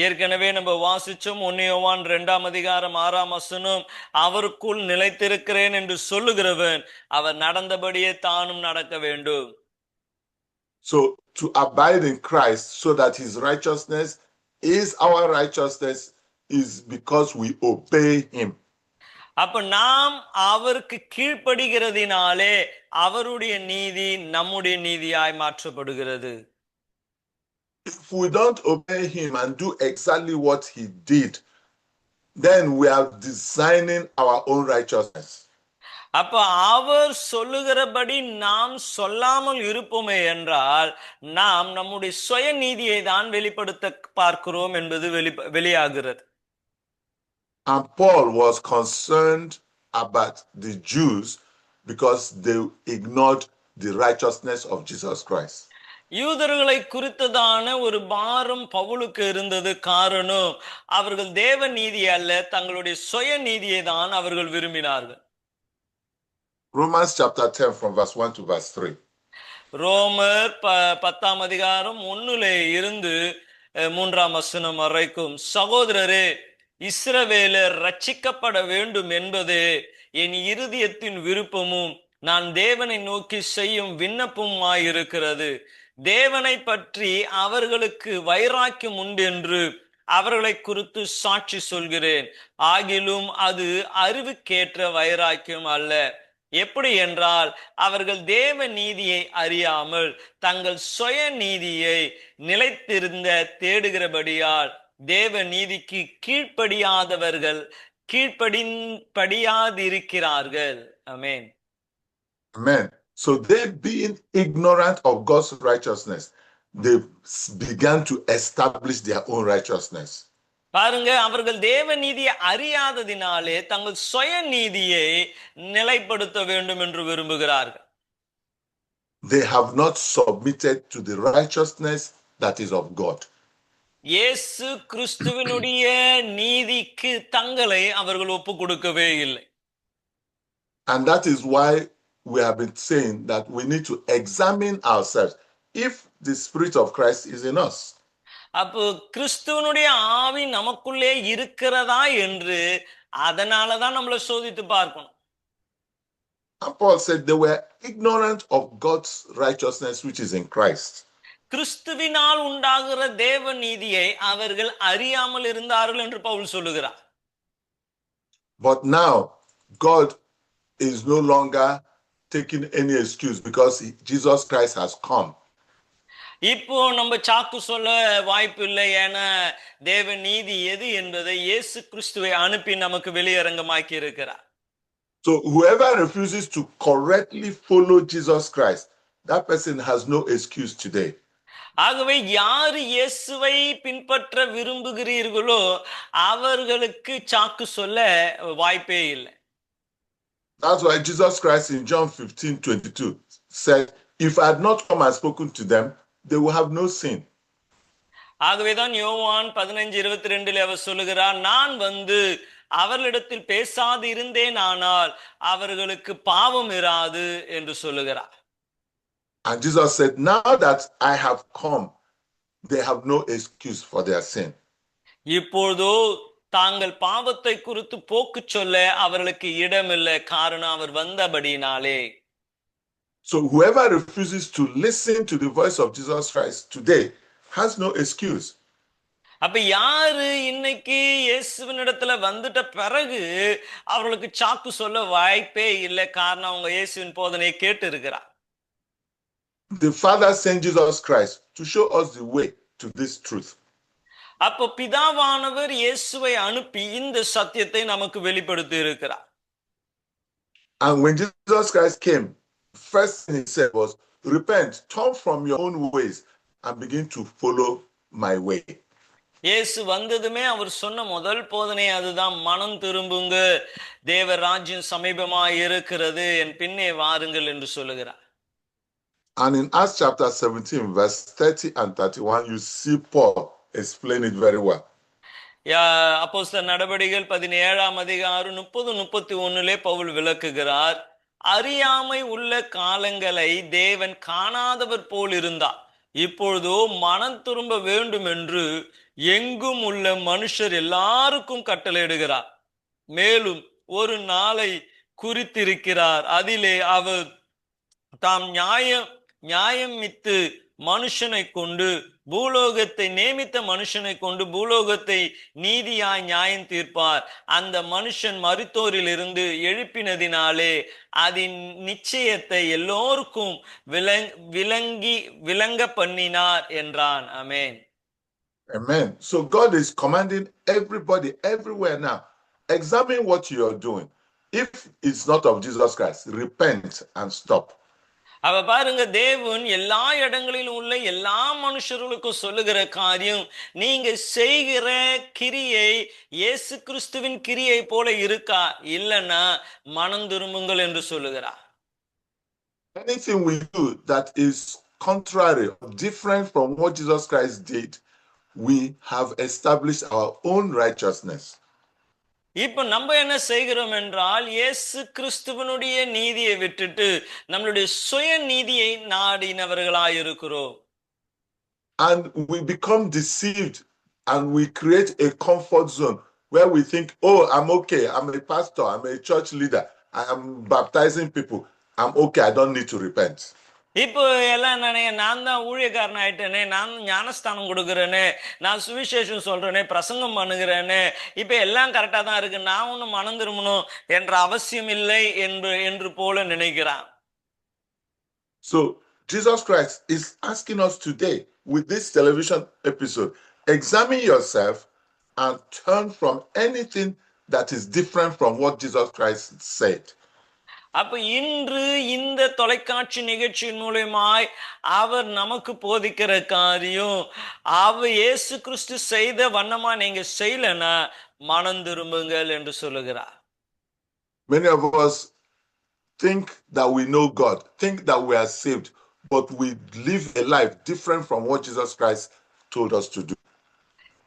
ஏற்கனவே நம்ம வாசிச்சோம் 1 யோவான் 2ஆம் அதிகாரம் 6ஆம் வசனம், அவருக்குள் நிலைத்திருக்கிறேன் என்று சொல்லுகிறவன் அவர் நடந்தபடியே தானும் நடக்க வேண்டும். So to abide in Christ so that his righteousness is our righteousness is because we obey him. அப்ப நாம் அவருக்கு கீழ்ப்படுகிறதினாலே அவருடைய நீதி நம்முடைய நீதியாய் மாற்றப்படுகிறது. If we don't obey him and do exactly what he did, then we are designing our own righteousness. அப்ப அவர் சொல்லுகிறபடி நாம் சொல்லாமல் இருப்போமே என்றால் நாம் நம்முடைய சுய நீதியை தான் வெளிப்படுத்த பார்க்கிறோம் என்பது வெளியாகிறது. And Paul was concerned about the Jews because they ignored the righteousness of Jesus Christ. யூதர்களை குறித்ததான ஒரு பாரம் பவுலுக்கு இருந்தது. காரணம், அவர்கள் தேவ நீதி அல்ல, தங்களுடைய சுய நீதியை தான் அவர்கள் விரும்பினார்கள். Romans chapter 10 from verse 1 to verse 3. ரோமர் 10ஆம் அதிகாரம் 1 இருந்து 3ஆம் வசனம் வரைக்கும். சகோதரரே, இஸ்ரவேலர் ரட்சிக்கப்பட வேண்டும் என்பது என் இருதயத்தின் விருப்பமும் நான் தேவனை நோக்கி செய்யும் விண்ணப்பமாயிருக்கிறது. தேவனை பற்றி அவர்களுக்கு வைராக்கியம் உண்டென்று அவர்களை குறித்து சாட்சி சொல்கிறேன். ஆகிலும் அது அறிவுக்கேற்ற வைராக்கியம் அல்ல. எப்படி என்றால், அவர்கள் தேவ நீதியை அறியாமல் தங்கள் சுய நீதியை நிலைத்திருந்த தேடுகிறபடியால் தேவ நீதிக்கு கீழ்ப்படியாதிருக்கிறார்கள். ஆமென். Amen. So they being ignorant of God's righteousness, they began to establish their own righteousness. பாருங்க, அவர்கள் தேவ நீதியை அறியாததினாலே தங்கள் சுய நீதியை நிலைப்படுத்த வேண்டும் என்று விரும்புகிறார்கள். They have not submitted to the righteousness that is of God. இயேசு கிறிஸ்துவினுடைய நீதிக்கு தங்களை அவர்கள் ஒப்பு கொடுக்கவே இல்லை. And that is why we have been saying that we need to examine ourselves if the Spirit of Christ is in us. அப்போ கிறிஸ்துவனுடைய ஆவி நமக்குள்ளே இருக்கிறதா என்று அதனாலதான் நம்மளை சோதித்து பார்க்கணும். And Paul said they were ignorant of God's righteousness which is in Christ. கிறிஸ்துவினால் உண்டாகிற தேவ நீதியை அவர்கள் அறியாமல் இருந்தார்கள் என்று பவுல் சொல்லுகிறார். But now God is no longer taking any excuse because Jesus Christ has come. இப்போ நம்ம சாக்கு சொல்ல வாய்ப்பு இல்லை. ஏன்னா தேவ நீதி எது என்பதை இயேசு கிறிஸ்துவை அனுப்பி நமக்கு வெளியரங்கமாக்கி இருக்கிறார். So whoever refuses to correctly follow Jesus Christ, that person has no excuse today. ஆகவே யார் இயேசுவை பின்பற்ற விரும்புகிறீர்களோ அவர்களுக்கு சாக்கு சொல்ல வாய்ப்பே இல்லை. That's why Jesus Christ in John 15:22 said, if I had not come and spoken to them, they will have no sin. ஆகவேதான் யோவான் 15:22 அவர் சொல்லுகிறார், நான் வந்து அவர்களிடத்தில் பேசாது இருந்தேன் ஆனால் அவர்களுக்கு பாவம் இராது என்று சொல்லுகிறார். And Jesus said, now that I have come, they have no excuse for their sin. இப்பொழுதோ தாங்கள் பாவத்தை குறித்து போக்கு சொல்ல அவர்களுக்கு இடமில்லை, காரணம் அவர் வந்தபடினாலே. So whoever refuses to listen to the voice of Jesus Christ today has no excuse. அப்ப யாரு இன்னைக்கு இயேசுவினிடத்துல வந்துட்ட பிறகு அவர்களுக்கு சாக்கு சொல்ல வாய்ப்பே இல்லை, காரணம் அவங்க இயேசுவின் போதனையை கேட்டு இருக்கிறார். The Father sent Jesus Christ to show us the way to this truth. அப்ப பிதாவானவர் இயேசுவை அனுப்பி இந்த சத்தியத்தை நமக்கு வெளிப்படுத்தி இருக்கிறார். And when Jesus Christ came, first thing he said was, repent, turn from your own ways and begin to follow my way. இயேசு வந்ததுமே அவர் சொன்ன முதல் போதனை அதுதான், மனம் திரும்புங்க, தேவ ராஜ்யம் சமீபமாய் இருக்கிறது, என் பின்னே வாருங்கள் என்று சொல்லுகிறார். And in Acts chapter 17, verse 30 and 31, you see Paul explain it very well. அப்போஸ்தலர் நடபடிகள் 17ஆம் அதிகாரம் 30-31 பவுல் விளக்குகிறார். அறியாமை உள்ள காலங்களை தேவன் காணாதவர் போல் இருந்தார், இப்பொழுதோ மனம் திரும்ப வேண்டும் என்று எங்கும் உள்ள மனுஷர் எல்லாருக்கும் கட்டளையிடுகிறார். மேலும் ஒரு நாளை குறித்திருக்கிறார், அதிலே அவர் தாம் நியாயமித்து மனுஷனை கொண்டு பூலோகத்தை நியமித்த மனுஷனை கொண்டு பூலோகத்தை நீதியாய் நியாயம் தீர்ப்பார். அந்த மனுஷன் மரித்தோரில் இருந்து எழுப்பினதினாலே அதன் நிச்சயத்தை எல்லோருக்கும் விளங்க பண்ணினார் என்றான். ஆமென். Amen. So God is commanding everybody everywhere now, examine what you are doing. If it's not of Jesus Christ, repent and stop. அவ பாருங்க, தேவன் எல்லா இடங்களிலும் உள்ள எல்லா மனுஷர்களுக்கும் சொல்லுகிற காரியம், நீங்க செய்கிற கிரியை இயேசு கிறிஸ்துவின் கிரியை போல இருக்கா, இல்லைன்னா மனம் திரும்புங்கள் என்று சொல்லுகிறார். Anything we do that is contrary or different from what Jesus Christ did, we have established our own righteousness. இப்ப நம்ம என்ன செய்கிறோம் என்றால், இயேசு கிறிஸ்துவனுடைய நீதியை விட்டுட்டு நம்மளுடைய சுய நீதியை நாடினவர்களாய் இருக்கிறோம். And we become deceived and we create a comfort zone where we think, oh, I'm okay, I'm a pastor, I'm a church leader, I am baptizing people, I'm okay, I don't need to repent. இப்போ எல்லாம் நான் தான் ஊழியக்காரன் ஆயிட்டேனே, நான் ஞானஸ்தானம் கொடுக்குறேனே, நான் சுவிசேஷம் சொல்றேனே, பிரசங்கம் பண்ணுகிறேனே, இப்ப எல்லாம் கரெக்டா தான் இருக்கு, நான் ஒன்னும் மனம் திரும்பணும் என்ற அவசியம் இல்லை என்று போல நினைக்கிறான். So Jesus Christ is asking us today with this television episode, examine yourself and turn from anything that is different from what Jesus Christ said. அப்ப இன்று இந்த தொலைக்காட்சி நிகழ்ச்சியின் மூலமாய் அவர் நமக்கு போதிக்கிற காரியம், அவர் இயேசு கிறிஸ்து செய்த வண்ணமா நீங்க செய்யலனா மனம் திரும்புங்கள் என்று சொல்லுகிறார். Many of us think that we know God, think that we are saved, but we live a life different from what Jesus Christ told us to do.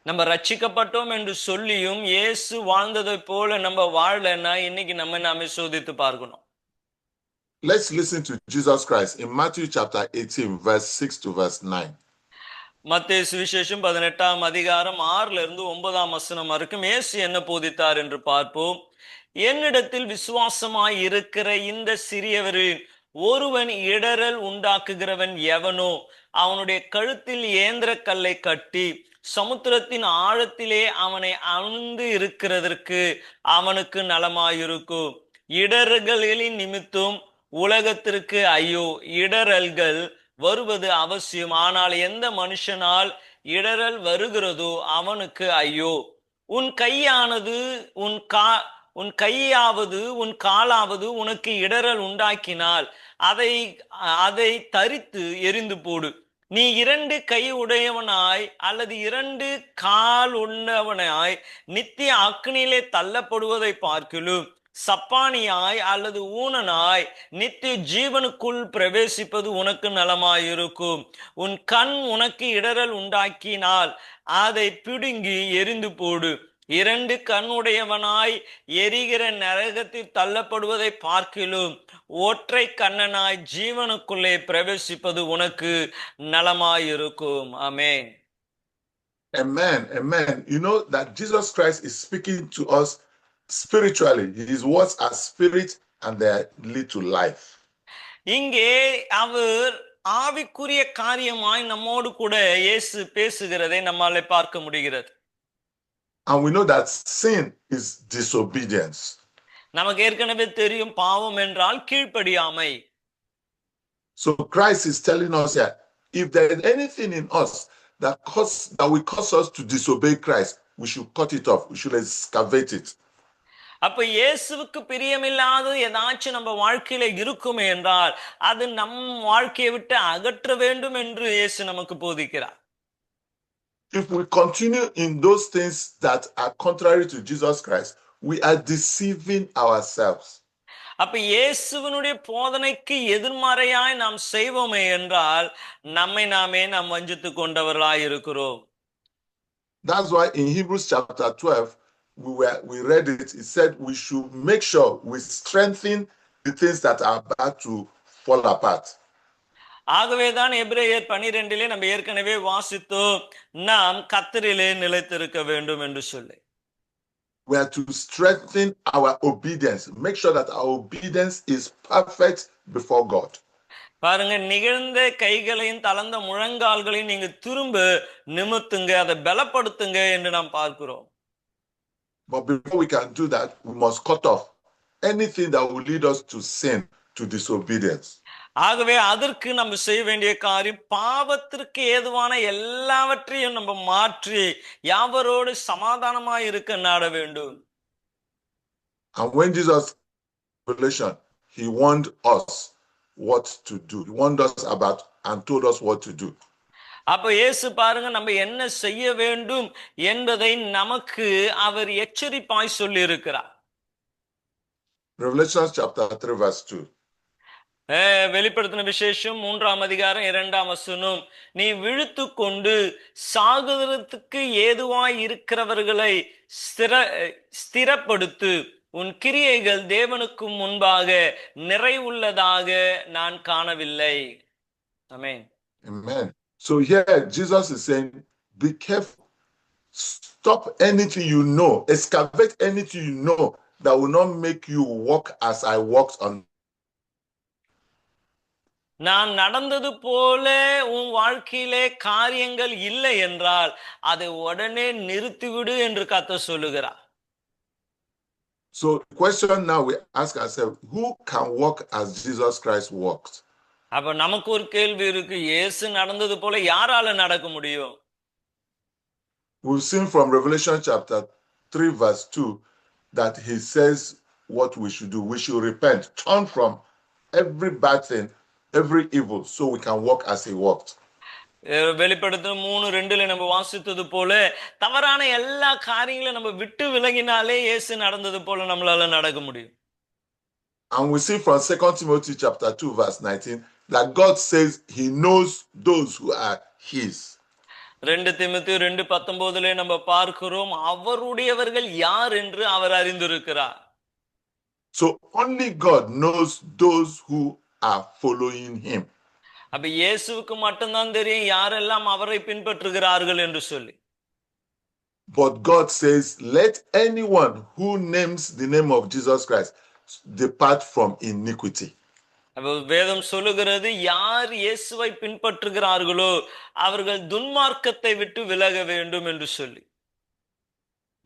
நம்ம ரட்சிக்கப்பட்டோம் என்று சொல்லியும் இயேசு வாழ்ந்ததை போல நம்ம வாழலன்னா இன்னைக்கு நாமே சோதித்து பார்க்கணும். Let's listen to Jesus Christ in Matthew chapter 18, verse 6 to verse 9. மத்தேயு சுவிசேஷம் 18ஆம் அதிகாரம் 6-9 வரைக்கும் இயேசு என்ன போதித்தார் என்று பார்ப்போம். என்னிடத்தில் விசுவாசமாய் இருக்கிற இந்த சிறியவரில் ஒருவன் இடறல் உண்டாக்குகிறவன் எவனோ அவனுடைய கழுத்தில் ஏந்திர கல்லை கட்டி சமுத்திரத்தின் ஆழத்திலே அவனை அழுந்து இருக்கிறதற்கு அவனுக்கு நலமாயிருக்கும். இடர்களின் நிமித்தம் உலகத்திற்கு ஐயோ, இடரல்கள் வருவது அவசியம், ஆனால் எந்த மனுஷனால் இடரல் வருகிறதோ அவனுக்கு ஐயோ. உன் கையானது உன் கையாவது உன் காலாவது உனக்கு இடரல் உண்டாக்கினால் அதை தரித்து எரிந்து போடு. நீ 2 கை உடையவனாய் அல்லது 2 கால் உண்டவனாய் நித்திய அக்னியிலே தள்ளப்படுவதை பார்க்கிலும் சப்பானியாய் அல்லது ஊனனாய் நித்திய ஜீவனுக்குள் பிரவேசிப்பது உனக்கு நலமாயிருக்கும். உன் கண் உனக்கு இடரல் உண்டாக்கினால் அதை பிடுங்கி எரிந்து போடு. இரண்டு கண்ணுடையவனாய் எரிகிற நரகத்தில் தள்ளப்படுவதை பார்க்கிலும் ஒற்றை கண்ணனாய் ஜீவனுக்குள்ளே பிரவேசிப்பது உனக்கு நலமாயிருக்கும். ஆமென். Amen. Amen. You know that Jesus Christ is speaking to us spiritually. His words are spirit and they lead to life. இங்கே அவர் ஆவிக்குரிய காரியமாய் நம்மோடு கூட இயேசு பேசுகிறதை நம்மால பார்க்க முடிகிறது. And we know that sin is disobedience. நமக்கு ஏற்கனவே தெரியும் பாவம் என்றால் கீழ்ப்படியாமை. So Christ is telling us here, if there is anything in us that will cause us to disobey Christ, we should cut it off. We should excavate it. அப்ப இயேசுவுக்கு பிரியமில்லாத ஏதாச்சும் நம்ம வாழ்க்கையில இருக்குமே என்றால் அது நம் வாழ்க்கையை விட்டு அகற்ற வேண்டும் என்று இயேசு நமக்கு போதிக்கிறார். If we continue in those things that are contrary to Jesus Christ, we are deceiving ourselves. அப்ப இயேசுவினுடைய போதனைக்கு எதிர்மறையாய் நாம் செய்வோமே என்றால் நம்மை நாமே நாம் வஞ்சித்து கொண்டவர்களாய் இருக்கிறோம். That's why in Hebrews chapter 12, we read it. It said we should make sure we strengthen the things that are about to fall apart. ஆகவேதான் எபிரேயர் 12 நம்ம ஏற்கனவே வாசித்தோம், நாம் கர்த்தரிலே நிலைத்திருக்க வேண்டும் என்று சொல்லி. We are to strengthen our obedience. Make sure that our obedience is perfect before God. பாருங்க, நிகழ்ந்த கைகளையும் தளர்ந்த முழங்கால்களையும் நீங்க திரும்ப நிமித்துங்க, அதை பலப்படுத்துங்க என்று நாம் பார்க்கிறோம். But before we can do that, we must cut off anything that will lead us to sin, to disobedience. ஆகவே அதற்கு நம்ம செய்ய வேண்டிய காரியம் பாவத்திற்கு ஏதுவான எல்லாவற்றையும் நம்ம மாற்றி யாவரோடு சமாதானமாய் இருக்க நாட வேண்டும். And when Jesus revelation, he warned us what to do. He warned us about and told us what to do. அப்ப இயேசு பாருங்க நம்ம என்ன செய்ய வேண்டும் என்பதை நமக்கு அவர் எச்சரிப்பாய் சொல்லி இருக்கிறார். Revelation chapter 3 verse 2. வெளிப்படுத்தின விசேஷம் 3ஆம் அதிகாரம் 2ஆம் வசனம், நீ விழித்து கொண்டு சாகுதலுக்கு ஏதுவாய் இருக்கிறவர்களை ஸ்திரப்படுத்து, உன் கிரியைகள் தேவனுக்கு முன்பாக நிறைவுள்ளதாக நான் காணவில்லை. ஆமென். Amen. So here Jesus is saying, be careful. Stop anything you know. Excavate anything you know that will not make you walk as I walked on. நான் நடந்தது போல உன் வாழ்க்கையிலே காரியங்கள் இல்லை என்றால் அதை உடனே நிறுத்திவிடு என்று கர்த்தர் சொல்லுகிறார். So the question now we ask ourselves, who can walk as Jesus Christ walked? அப்ப நமக்கு ஒரு கேள்வி இருக்கு, இயேசு நடந்தது போல யாரால நடக்க முடியும்? We've seen from Revelation chapter 3 verse 2 that he says what we should do. We should repent, turn from every bad thing, every evil, so we can walk as he walked. வெளிப்படுத்தின 3:2 நம்ம வாசித்தது போல தவறான எல்லா காரியங்களும் நம்ம விட்டு விலகினாலே இயேசு நடந்தது போல நம்மளால நடக்க முடியும். And we see from 2 Timothy chapter 2 verse 19 that God says he knows those who are his. 2 தீமோத்தேயு 2:19 நம்ம பார்க்கிறோம், அவருடையவர்கள் யார் என்று அவர் அறிந்திருக்கிறார். So only God knows those who are following him. அப்ப இயேசுவுக்கு மட்டும்தான் தெரியும் யாரெல்லாம் அவரை பின்பற்றுகிறார்கள் என்று சொல்லி. But God says, let anyone who names the name of Jesus Christ depart from iniquity. அப்ப வேதம் சொல்லுகிறது, யார் இயேசுவை பின்பற்றுகிறார்களோ அவர்கள் துன்மார்க்கத்தை விட்டு விலக வேண்டும் என்று சொல்லி.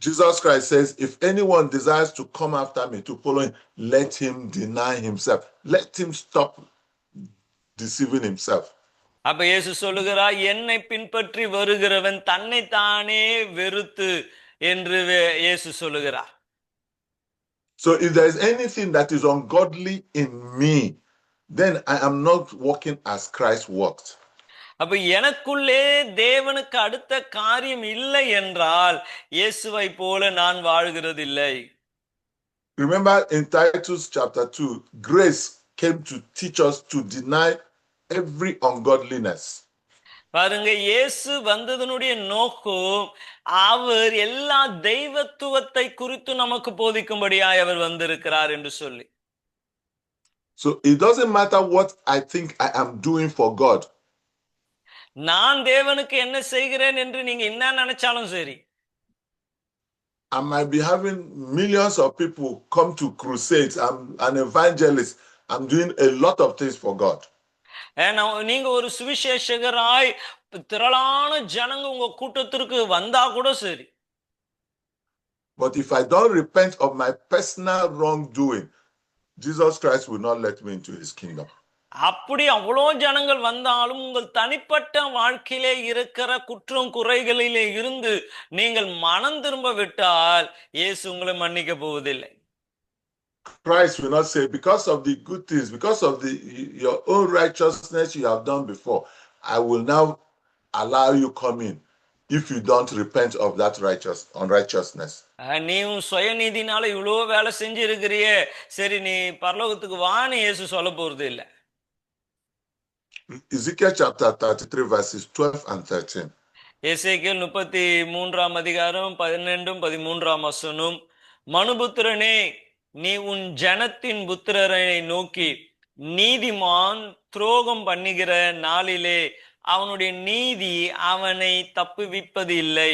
Jesus Christ says, if anyone desires to come after me, to follow him, let him deny himself. Let him stop deceiving himself. அப்ப இயேசு சொல்லுகிறார், என்னை பின்பற்றி வருகிறவன் தன்னை தானே வெறுத்து என்று இயேசு சொல்லுகிறார். So if there is anything that is ungodly in me, then I am not walking as Christ walked. அப்ப எனக்குள்ளே தேவனுக்கு அடுத்த காரியம் இல்லை என்றால் இயேசுவை போல நான் வாழ்கிறது இல்லை. Remember in Titus chapter 2, grace came to teach us to deny every ungodliness. பாருங்க, இயேசு வந்ததனுடைய நோக்கம் அவர் எல்லா தெய்வத்துவத்தை குறித்து நமக்கு போதிக்கும்படியாய் அவர் வந்திருக்கிறார் என்று சொல்லி. So it doesn't matter what I think I am doing for God. நான் தேவனுக்கு என்ன செய்கிறேன் என்று நீங்க என்ன நினைச்சாலும் சரி, I might be having millions of people come to crusades. I'm an evangelist. I'm doing a lot of things for God. நீங்க ஒரு சுவிசேஷகராய் திரளான ஜனங்க உங்க கூட்டத்திற்கு வந்தா கூட சரி, But if I don't repent of my personal wrongdoing, Jesus Christ will not let me into his kingdom. அப்படி அவ்வளோ ஜனங்கள் வந்தாலும் உங்கள் தனிப்பட்ட வாழ்க்கையிலே இருக்கிற குற்றம் குறைகளிலே இருந்து நீங்கள் மனம் திரும்ப விட்டால் இயேசு உங்களை மன்னிக்க போவதில்லை. Christ will not say, because of the good things, because of your own righteousness you have done before, I will now allow you come in if you don't repent of that unrighteousness. நீ உன் சுயநீதினால இவ்வளோ வேலை செஞ்சு இருக்கிறியே, சரி நீ பரலோகத்துக்கு வான்னு இயேசு சொல்ல போறது இல்லை. Ezekiel chapter 33 verses 12 and 13. எசேக்கியேல் 33 அதிகாரம் 12 13 வசனம். மனுபுத்திரனே, நீ உன் ஜனத்தின் புத்திரரை நோக்கி, நீதிமான் துரோகம் பண்ணுகிற நாளிலே அவனுடைய நீதி அவனை தப்புவிப்பது இல்லை,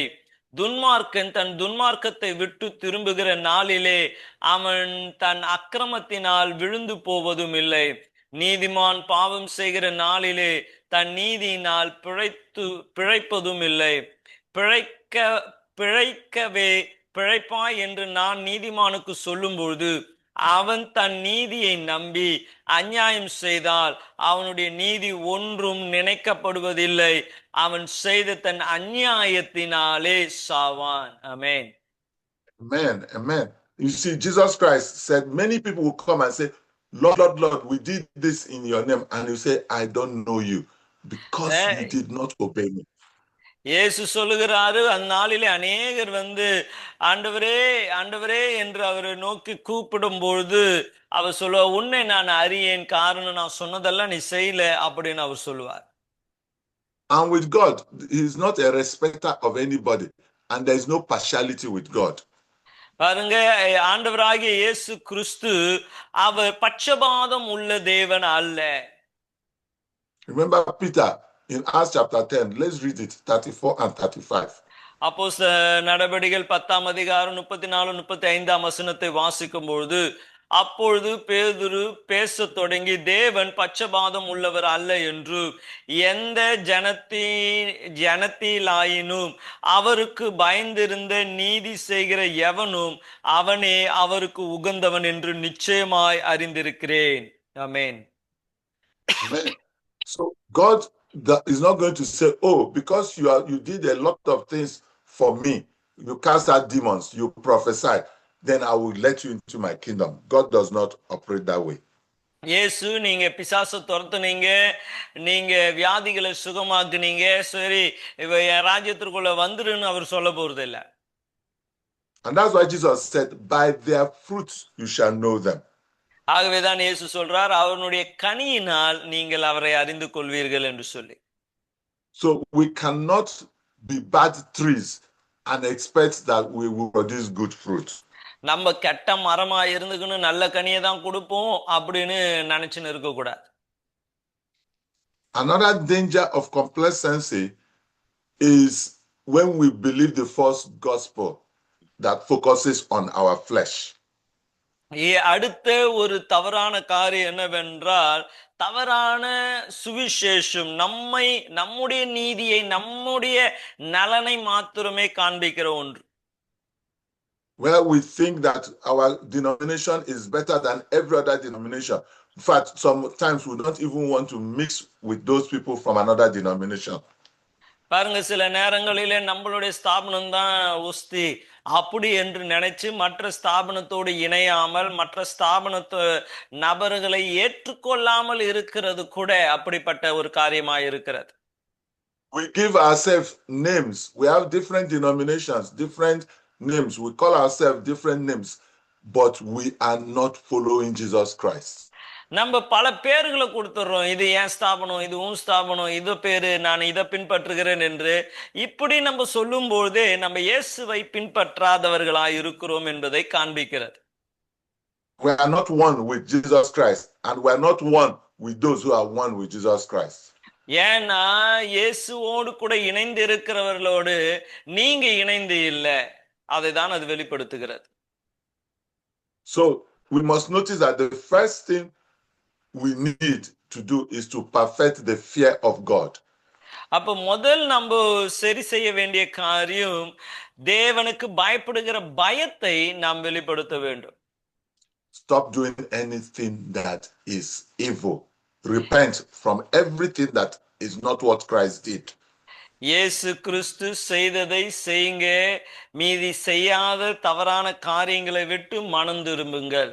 துன்மார்க்கன் தன் துன்மார்க்கத்தை விட்டு திரும்புகிற நாளிலே அவன் தன் அக்கிரமத்தினால் விழுந்து போவதும் இல்லை, நீதிமான் பாவம் செய்கிற நாளிலே தன் நீதியினால் பிழைப்பதும் இல்லை, பிழைக்கவே பிழைப்பாய் என்று நான் நீதிமானுக்கு சொல்லும்பொழுது அவன் தன் நீதியை நம்பி அநியாயம் செய்தால் அவனுடைய நீதி ஒன்றும் நினைக்கப்படுவதில்லை, அவன் செய்த தன் அநியாயத்தினாலே சாவான். Amen. Amen. Amen. You see, Jesus Christ said many people will come and say, Lord, Lord, Lord, we did this in your name. And you say, I don't know you because you did not obey me. இயேசு சொல்லுகிறாரு, அந்நாளிலே அநேகர் வந்து ஆண்டவரே ஆண்டவரே என்று அவரை நோக்கி கூப்பிடும் பொழுது அவர் சொல்லுவார், உன்னை நான் அறியேன், காரணம் நான் சொன்னதெல்லாம் நீ செய்யல அப்படின்னு அவர் சொல்லுவார். And with God, he is not a respecter of anybody, and there is no partiality with God. பாருங்க, ஆண்டவராகிய இயேசு கிறிஸ்து அவர் பட்சபாதம் உள்ள தேவன் அல்ல. Remember Peter in Acts chapter 10, let's read it, 34 and 35. அப்போஸ்தலர் நடபடிகள் 10 அதிகாரம் 34 35 வசனத்தை வாசிக்கும் பொழுது, அப்பொழுது பேதுரு பேசத் தொடங்கி, தேவன் பட்சபாதம் உள்ளவர் அல்ல என்று எந்த ஜனத்திலாயினும் அவருக்கு பயந்திருந்த நீதி செய்கிற எவனும் அவனே அவருக்கு உகந்தவன் என்று நிச்சயமாய் அறிந்திருக்கிறேன். ஆமென். So God is not going to say, oh, because you did a lot of things for me, you cast out demons, you prophesied, then I will let you into my kingdom. God does not operate that way. இயேசு நீங்க பிசாசை துரத்துனீங்க, நீங்க வியாதிகளை சுகமாக்குனீங்க, சரி இவ என் ராஜ்யத்திற்குள்ள வந்துருன்னு அவர் சொல்ல போறது இல்ல. And that's why Jesus said, by their fruits you shall know them. ஆகவேதான் இயேசு சொல்றார், அவனுடைய கனியினால் நீங்கள் அவரை அறிந்து கொள்வீர்கள் என்று சொல்லி. So we cannot be bad trees and expect that we will produce good fruit. நம்ம கெட்ட மரமா இருந்துக்குன்னு நல்ல கனியை தான் கொடுப்போம் அப்படின்னு நினைச்சுன்னு இருக்க கூடாது. Another danger of complacency is when we believe the false gospel that focuses on our flesh. அடுத்த ஒரு தவறான காரியம் என்னவென்றால், தவறான சுவிசேஷம் நம்முடைய நீதியை நம்முடைய நலனை மாத்திரமே காண்பிக்கிற ஒன்று. Where we think that our denomination is better than every other denomination. In fact, sometimes we don't even want to mix with those people from another denomination. பாருங்க, சில நேரங்களிலே நம்மளுடைய ஸ்தாபனம் தான் உஸ்தி அப்படி என்று நினைச்சு மற்ற ஸ்தாபனத்தோடு இணையாமல் மற்ற ஸ்தாபனத்து நபர்களை ஏற்றுக்கொள்ளாமல் இருக்கிறது கூட அப்படிப்பட்ட ஒரு காரியமாக இருக்கிறது. We give ourselves names. We have different denominations, different names. We call ourselves different names, but we are not following Jesus Christ. நம்ம பல பேர்களை கொடுத்துடுறோம். இது என் ஸ்தாபனம், இது உன் ஸ்தாபனம், இது பேரு, நான் இதை பின்பற்றுகிறேன் என்று. இப்படி நம்ம சொல்லும்போதே நம்ம இயேசுவை பின்பற்றாதவர்களாய் இருக்கிறோம் என்பதை காண்பிக்கிறது. We are not one with Jesus Christ, and we are not one with those who are one with Jesus Christ. ஏன்னா இயேசுவோடு கூட இணைந்து இருக்கிறவர்களோடு நீங்க இணைந்து இல்லை, அதை தான் அது வெளிப்படுத்துகிறது. So we must notice that the first thing we need to do is to perfect the fear of God. அப்ப முதல் நம்ம சரி செய்ய வேண்டிய காரியம் தேவனுக்கு பயப்படுகிற பயத்தை நாம் வெளிப்படுத்த வேண்டும். Stop doing anything that is evil. Repent from everything that is not what Christ did. இயேசு கிறிஸ்து செய்ததை செய்யுங்க, மீதி செய்யாத தவறான காரியங்களை விட்டு மனம் திரும்புங்கள்.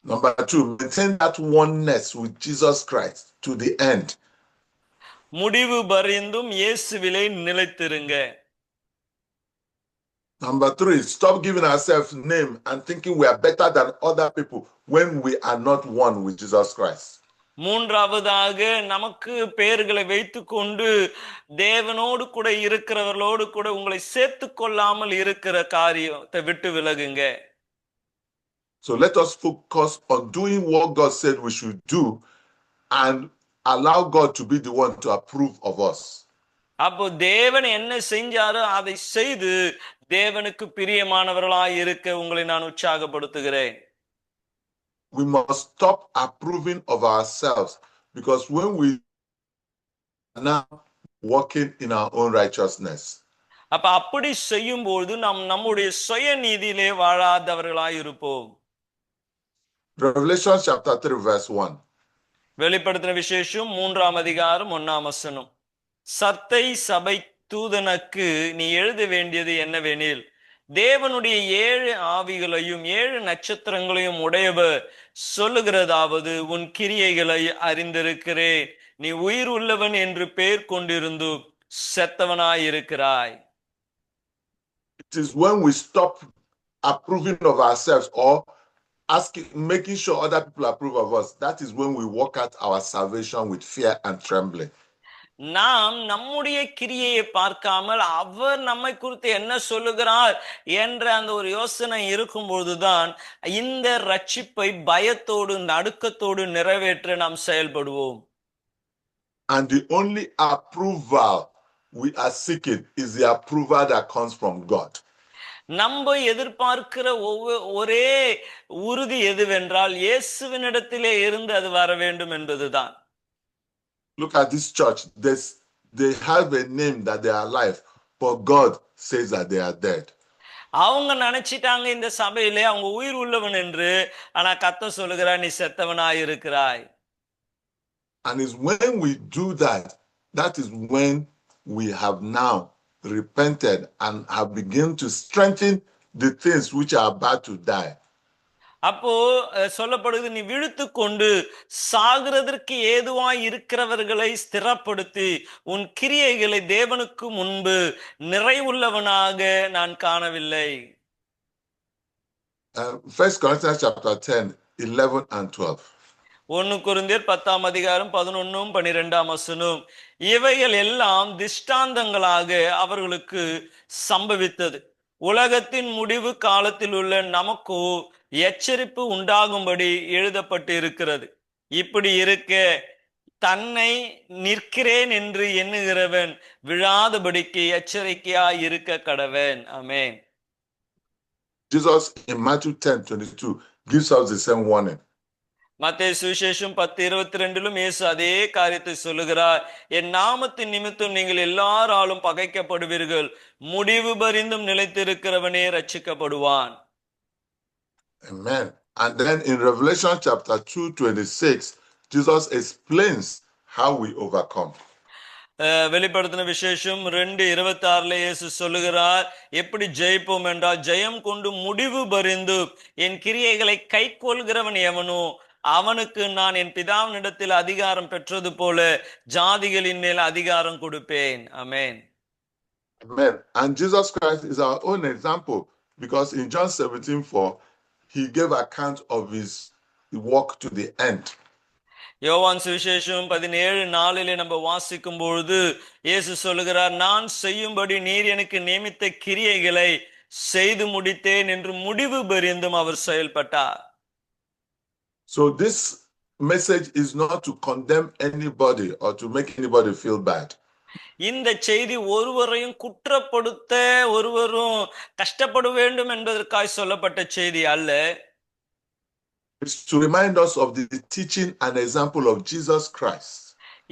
Number 2, maintain that oneness with Jesus Christ to the end. முடிவு பரியந்தும் இயேசுவிலே நிலைத்திருங்க. Number 3, stop giving ourselves name and thinking we are better than other people when we are not one with Jesus Christ. மூன்றாவதாக நமக்கு பெயர்களை வைத்துக் கொண்டு தேவனோடு கூட இருக்கிறவர்களோடு கூட உங்களை சேர்த்து கொள்ளாமல் இருக்கிற காரியத்தை விட்டு விலகுங்க. So let us focus on doing what God said we should do and allow God to be the one to approve of us. அப்போ தேவன் என்ன செஞ்சாரோ அதை செய்து தேவனுக்கு பிரியமானவர்களாய் இருக்க உங்களை நான் உற்சாகப்படுத்துகிறேன். We must stop approving of ourselves, because when we are now walking in our own righteousness, அப்ப அப்படி செய்யும்போது நாம் நம்முடைய சுய நீதியிலே வாழாதவர்களாய் இருப்போம். Revelation chapter 3 verse 1. வெளிப்படுத்தின விசேஷம் 3ஆம் அதிகாரம் 1ஆம் வசனம். சத்தை சபை தூதனுக்கு நீ எழுத வேண்டியது என்னவெனில், தேவனுடைய 7 ஆவிகளையும் 7 நட்சத்திரங்களையும் உடையவர் சொல்லுகிறதாவது, உன் கிரியைகளை அறிந்திருக்கிறேன். நீ உயிர் உள்ளவன் என்று பெயர் கொண்டிருந்து செத்தவனாயிருக்கிறாய். It is when we stop approving of ourselves or making sure other people approve of us, that is when we work out our salvation with fear and trembling. நாம் நம்முடைய கிரியையை பார்க்காமல் அவர் நம்மை குறித்து என்ன சொல்லுகிறார் என்ற அந்த ஒரு யோசனை இருக்கும்போதுதான் இந்த ரட்சிப்பை பயத்தோடு நடுக்கத்தோடு நிறைவேற்ற நாம் செயல்படுவோம். And the only approval we are seeking is the approval that comes from God. நம்ம எதிர்பார்க்கிற ஒரே உறுதி எதுவென்றால் இயேசுவினிடத்திலே இருந்து அது வர வேண்டும் என்பதுதான். Look at this church. They have a name that they are alive, but God says that they are dead. அவங்க நினைச்சிட்டாங்க இந்த சபையிலே அவங்க உயிர் உள்ளவன் என்று, ஆனா கர்த்தர் சொல்லுகிறார் நீ செத்தவனாய் இருக்கிறாய். And it's when we do that, that is when we have now repented and have begun to strengthen the things which are about to die. அப்போ சொல்லப்படுது, நீ விழித்து கொண்டு சாகிறதற்கு ஏதுவாய் இருக்கிறவர்களை ஸ்திரப்படுத்தி உன் கிரியைகளை தேவனுக்கு முன்பு நிறைவுள்ளவனாக நான் காணவில்லை. 1 Corinthians chapter 10, 11 and 12. 1 கொரிந்தியர் 10ஆம் அதிகாரம் 11 12ஆம் வசனம். இவைகள் எல்லாம் திஷ்டாந்தங்களாக அவர்களுக்கு சம்பவித்தது. உலகத்தின் முடிவு காலத்தில் உள்ள நமக்கோ எச்சரிப்பு உண்டாகும்படி எழுதப்பட்டு இருக்கிறது. இப்படி இருக்க தன்னை நிற்கிறேன் என்று எண்ணுகிறவன் விழாதபடிக்கு எச்சரிக்கையாய் இருக்க கடவன். ஆமென். Jesus in Matthew 10:22 gives us the same warning. மத்தேயு சுவிசேஷம் 10:22 இயேசு அதே காரியத்தை சொல்லுகிறார். என் நாமத்தின் நிமித்தம் நீங்கள் எல்லாராலும் பகைக்கப்படுவீர்கள், முடிவு பரிந்தும் நிலைத்திருக்கிறவனே ரட்சிக்கப்படுவான். Amen. And then in Revelation chapter 2:26, Jesus explains how we overcome. வெளிப்படுத்தின விசேஷம் 2:26 இயேசு சொல்லுகிறார் எப்படி ஜெயிப்போம் என்றால், ஜெயம் கொண்டு முடிவு பரிந்து என் கிரியைகளை கைக்கொள்கிறவன் எவனோ அவனுக்கு நான் என் பிதாவினிடத்தில் அதிகாரம் பெற்றது போல ஜாதிகளின் மேல் அதிகாரம் கொடுப்பேன். ஆமென். Amen. And Jesus Christ is our own example, because in John 17:4 he gave account of his walk to the end. யோவான் சுவிசேஷம் 17:4 நம்ம வாசிக்கும் பொழுது இயேசு சொல்லுகிறார், நான் செய்யும்படி நீர் எனக்கு நியமித்த கிரியைகளை செய்து முடித்தேன் என்று முடிவு பரியந்தம் அவர் செயல்பட்டார். So this message is not to condemn anybody or to make anybody feel bad. இந்த செய்தி ஒருவரையும் குற்றப்படுத்த, ஒருவரும் கஷ்டப்பட வேண்டும் என்பதற்காக சொல்லப்பட்ட செய்தி அல்ல. It's to remind us of the teaching and example of Jesus Christ.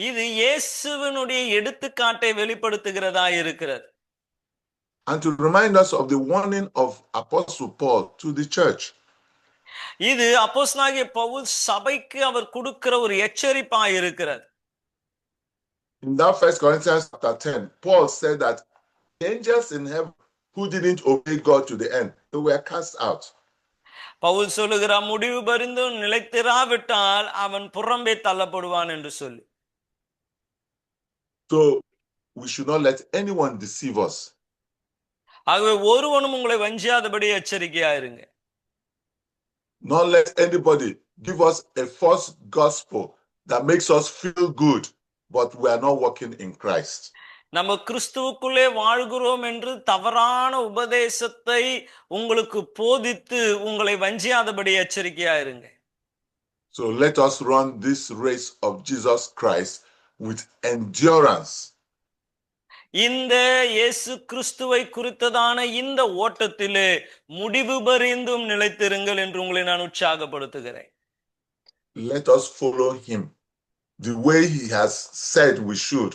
இது இயேசுவினுடைய எடுத்துக்காட்டை வெளிப்படுத்துகிறதா இருக்கிறது. And to remind us of the warning of Apostle Paul to the church. இது அப்போஸ்தலனாகிய பவுல் சபைக்கு அவர் கொடுக்கிற ஒரு எச்சரிப்பா இருக்கிறது. In that 1 Corinthians chapter 10, Paul said that angels in heaven who didn't obey God to the end, they were cast out. Pavul சொல்லுகிறார், முடிவு பரிந்தும் நிலைத்திராவிட்டால் அவன் புறம்பே தள்ளப்படுவான் என்று சொல்லி. So we should not let anyone deceive us. ஆகவே ஒருவனும் உங்களை வஞ்சியாதபடி எச்சரிக்கையா இருங்க. Not let anybody give us a false gospel that makes us feel good, but we are not walking in Christ. நம்ம கிறிஸ்துவுக்குள்ளே வாழ்கிறோம் என்று தவறான உபதேசத்தை உங்களுக்கு போதித்து உங்களை வஞ்சியாதபடி எச்சரிக்கையா இருங்க. So let us run this race of Jesus Christ with endurance. இந்த இயேசு கிறிஸ்துவை குறித்ததான இந்த ஓட்டத்திலே முடிவு பரிந்தும் நிலைத்திருங்கள் என்று உங்களை நான் உற்சாகப்படுத்துகிறேன். Let us follow him the way he has said we should,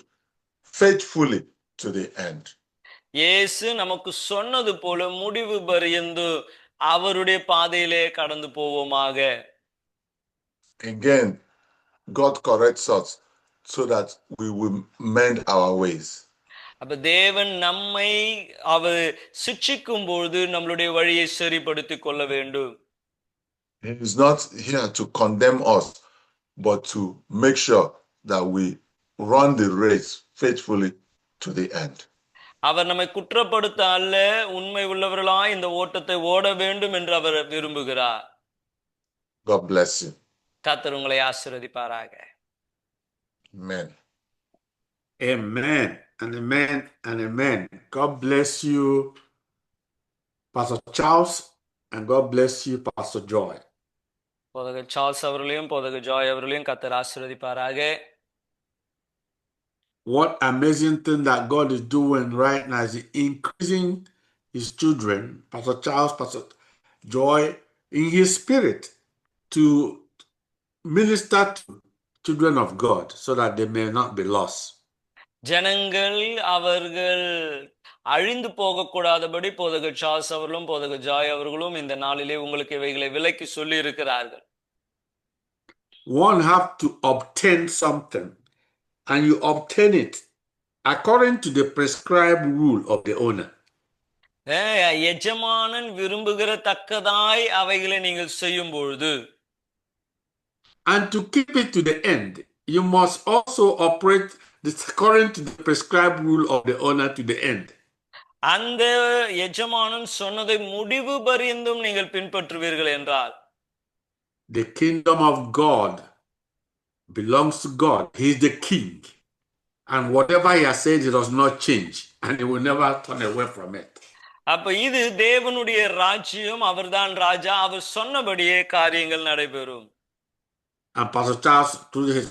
faithfully to the end. இயேசு நமக்கு சொன்னது போல முடிவு பரிந்து அவருடைய பாதையிலே கடந்து போவோமாக. Again, God corrects us so that we will mend our ways. அப்ப தேவன் நம்மை அவர் சிட்சிக்கும் பொழுது நம்மளுடைய வழியை சரிப்படுத்திக் கொள்ள வேண்டும். He is not here to condemn us, but to make sure that we run the race faithfully to the end. அவர் நம்மை குற்றப்படுத்த அல்ல, உண்மை உள்ளவர்களாய் இந்த ஓட்டத்தை ஓட வேண்டும் என்று அவர் விரும்புகிறார். God bless you. கர்த்தர் உங்களை ஆசீர்வதிப்பாராக. Amen. Amen and amen and amen. God bless you, Pastor Charles, and God bless you, Pastor Joy. போதகர் சார்ல்ஸ் அவர்களையும் போதகர் ஜாய் அவர்களையும் கர்த்தர் ஆசீர்வதிப்பாராக. What amazing thing that God is doing right now is increasing his children, Pastor Charles, Pastor Joy, in his spirit to minister to children of God so that they may not be lost. ஜனங்கள் அவர்கள் அழிந்து போகக்கூடாதபடி போதகர் Charles அவர்களும் போதகர் Joy அவர்களும் இந்த நாளிலே உங்களுக்கு இவைகளை விலக்கி சொல்லி இருக்கிறார்கள். One have to obtain something, and you obtain it according to the prescribed rule of the owner. எஜமானன் விரும்புகிற தக்கதாய் அவைகளை நீங்கள் செய்யும் பொழுது, and to keep it to the end, you must also operate according to the prescribed rule of the owner to the end. அந்த எஜமானன் சொன்னதை முடிவு பரியந்தும் நீங்கள் பின்பற்றுவீர்கள் என்றால், the kingdom of God belongs to God. He is the king, and whatever he has said, he does not change, and he will never turn away from it. அப்ப இது தேவனுடைய ராஜ்யம், அவர்தான் ராஜா, அவர் சொன்னபடியே காரியங்கள் நடைபெறும். And Pastor Charles told his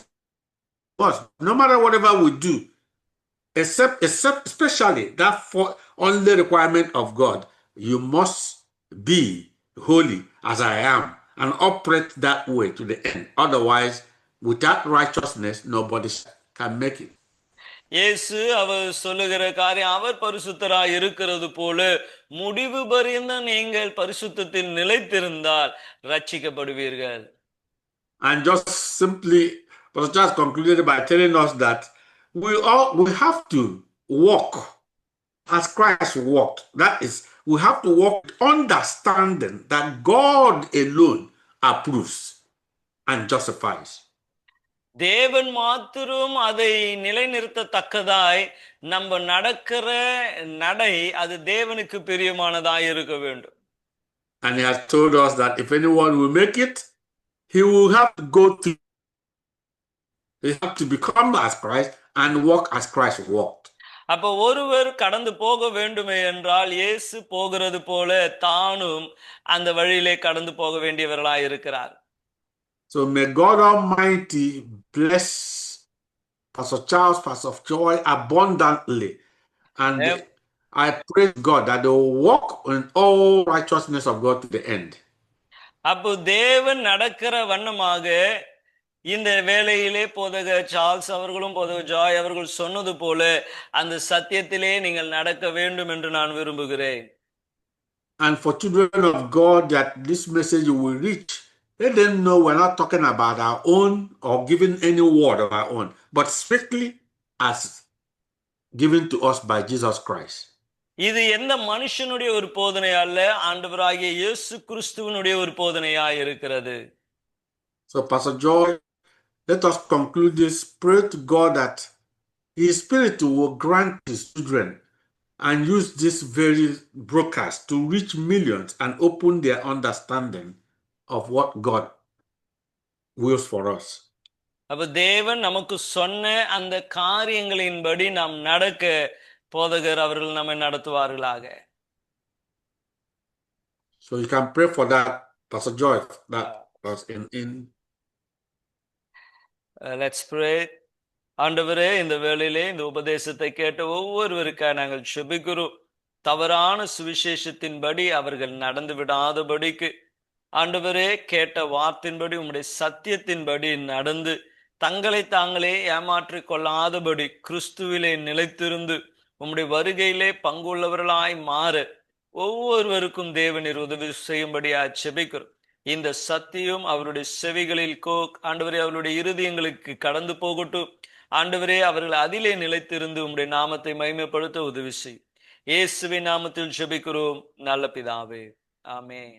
boss, no matter whatever we do, except especially that for only requirement of God, you must be holy as I am and operate that way to the end. Otherwise, without righteousness, nobody can make it. இயேசு அவர் சொல்லுகிற காரியம், அவர் பரிசுத்தராய் இருக்கிறது போல முடிவு பரியந்த நீங்கள் பரிசுத்தத்தில் நிலைத்திருந்தால் ரட்சிக்கப்படுவீர்கள். And just simply, Pastor Charles concluded by telling us that we have to walk as Christ walked. That is, we have to walk with understanding that God alone approves and justifies. தேவன் மாத்திரம் அதை நிலைநிறுத்தத்தக்கதாய் நம்ம நடக்கிற நடை அது தேவனுக்கு பிரியமானதாய் இருக்க வேண்டும். And he has told us that if anyone will make it, he will have to go through. He have to become as Christ and walk as Christ walked. அப்ப ஒருவர் கடந்து போக வேண்டுமே என்றால் இயேசு போகிறது போல தானும் அந்த வழியிலே கடந்து போக வேண்டியவர்களாய் இருக்கிறார். So may God Almighty bless Pastor Charles, Pastor Joy abundantly. And I praise God that they will walk in all righteousness of God to the end. அப்போ தேவன் நடக்கிற வண்ணமாக இந்த வேளையிலே போதகர் சார்ல்ஸ் அவர்களும் போதகர் ஜாய் அவர்கள் சொன்னது போல அந்த சத்தியத்திலே நீங்கள் நடக்க வேண்டும் என்று நான் விரும்புகிறேன். And for children of God that this message will reach, let them know we're not talking about our own or giving any word of our own, but strictly as given to us by Jesus Christ. இது எந்த மனுஷனுடைய ஒரு போதனை அல்ல, ஆண்டவராகிய இயேசு கிறிஸ்துவினுடைய ஒரு போதனையாய் இருக்கிறது. So Pastor Joy, let us conclude this. Pray to God that His Spirit will grant His children and use this very broadcast to reach millions and open their understanding of what God wills for us. அப்ப தேவன் நமக்கு சொன்ன அந்த காரியங்களின்படி நாம் நடக்க போதகர் அவர்கள் நம்மை நடத்துவார்களாக. So you can pray for that, Pastor Joy, that was in Let's pray. ஆண்டவரே, இந்த வேளையிலே இந்த உபதேசத்தை கேட்ட ஒவ்வொருவருக்காக நாங்கள் ஜெபிக்கிறோம். தவறான சுவிசேஷத்தின்படி அவர்கள் நடந்து விடாதபடிக்கு ஆண்டவரே, கேட்ட வார்த்தையின்படி உம்முடைய சத்தியத்தின்படி நடந்து தங்களை தாங்களே ஏமாற்றிக் கொள்ளாதபடி கிறிஸ்துவிலே நிலைத்திருந்து உம்முடைய வருகையிலே பங்குள்ளவர்களாய் மாற ஒவ்வொருவருக்கும் தேவனீர் உதவி செய்யும்படியாக ஜெபிக்கிறோம். இந்த சத்தியம் அவருடைய செவிகளில் ஆண்டவரே அவருடைய இருதயங்களுக்கு கடந்து போகட்டும். ஆண்டவரே, அவர்கள் அதிலே நிலைத்திருந்து உம்முடைய நாமத்தை மகிமைப்படுத்த உதவி செய். இயேசுவின் நாமத்தில் ஜெபிக்கிறோம் நல்ல பிதாவே, ஆமென்.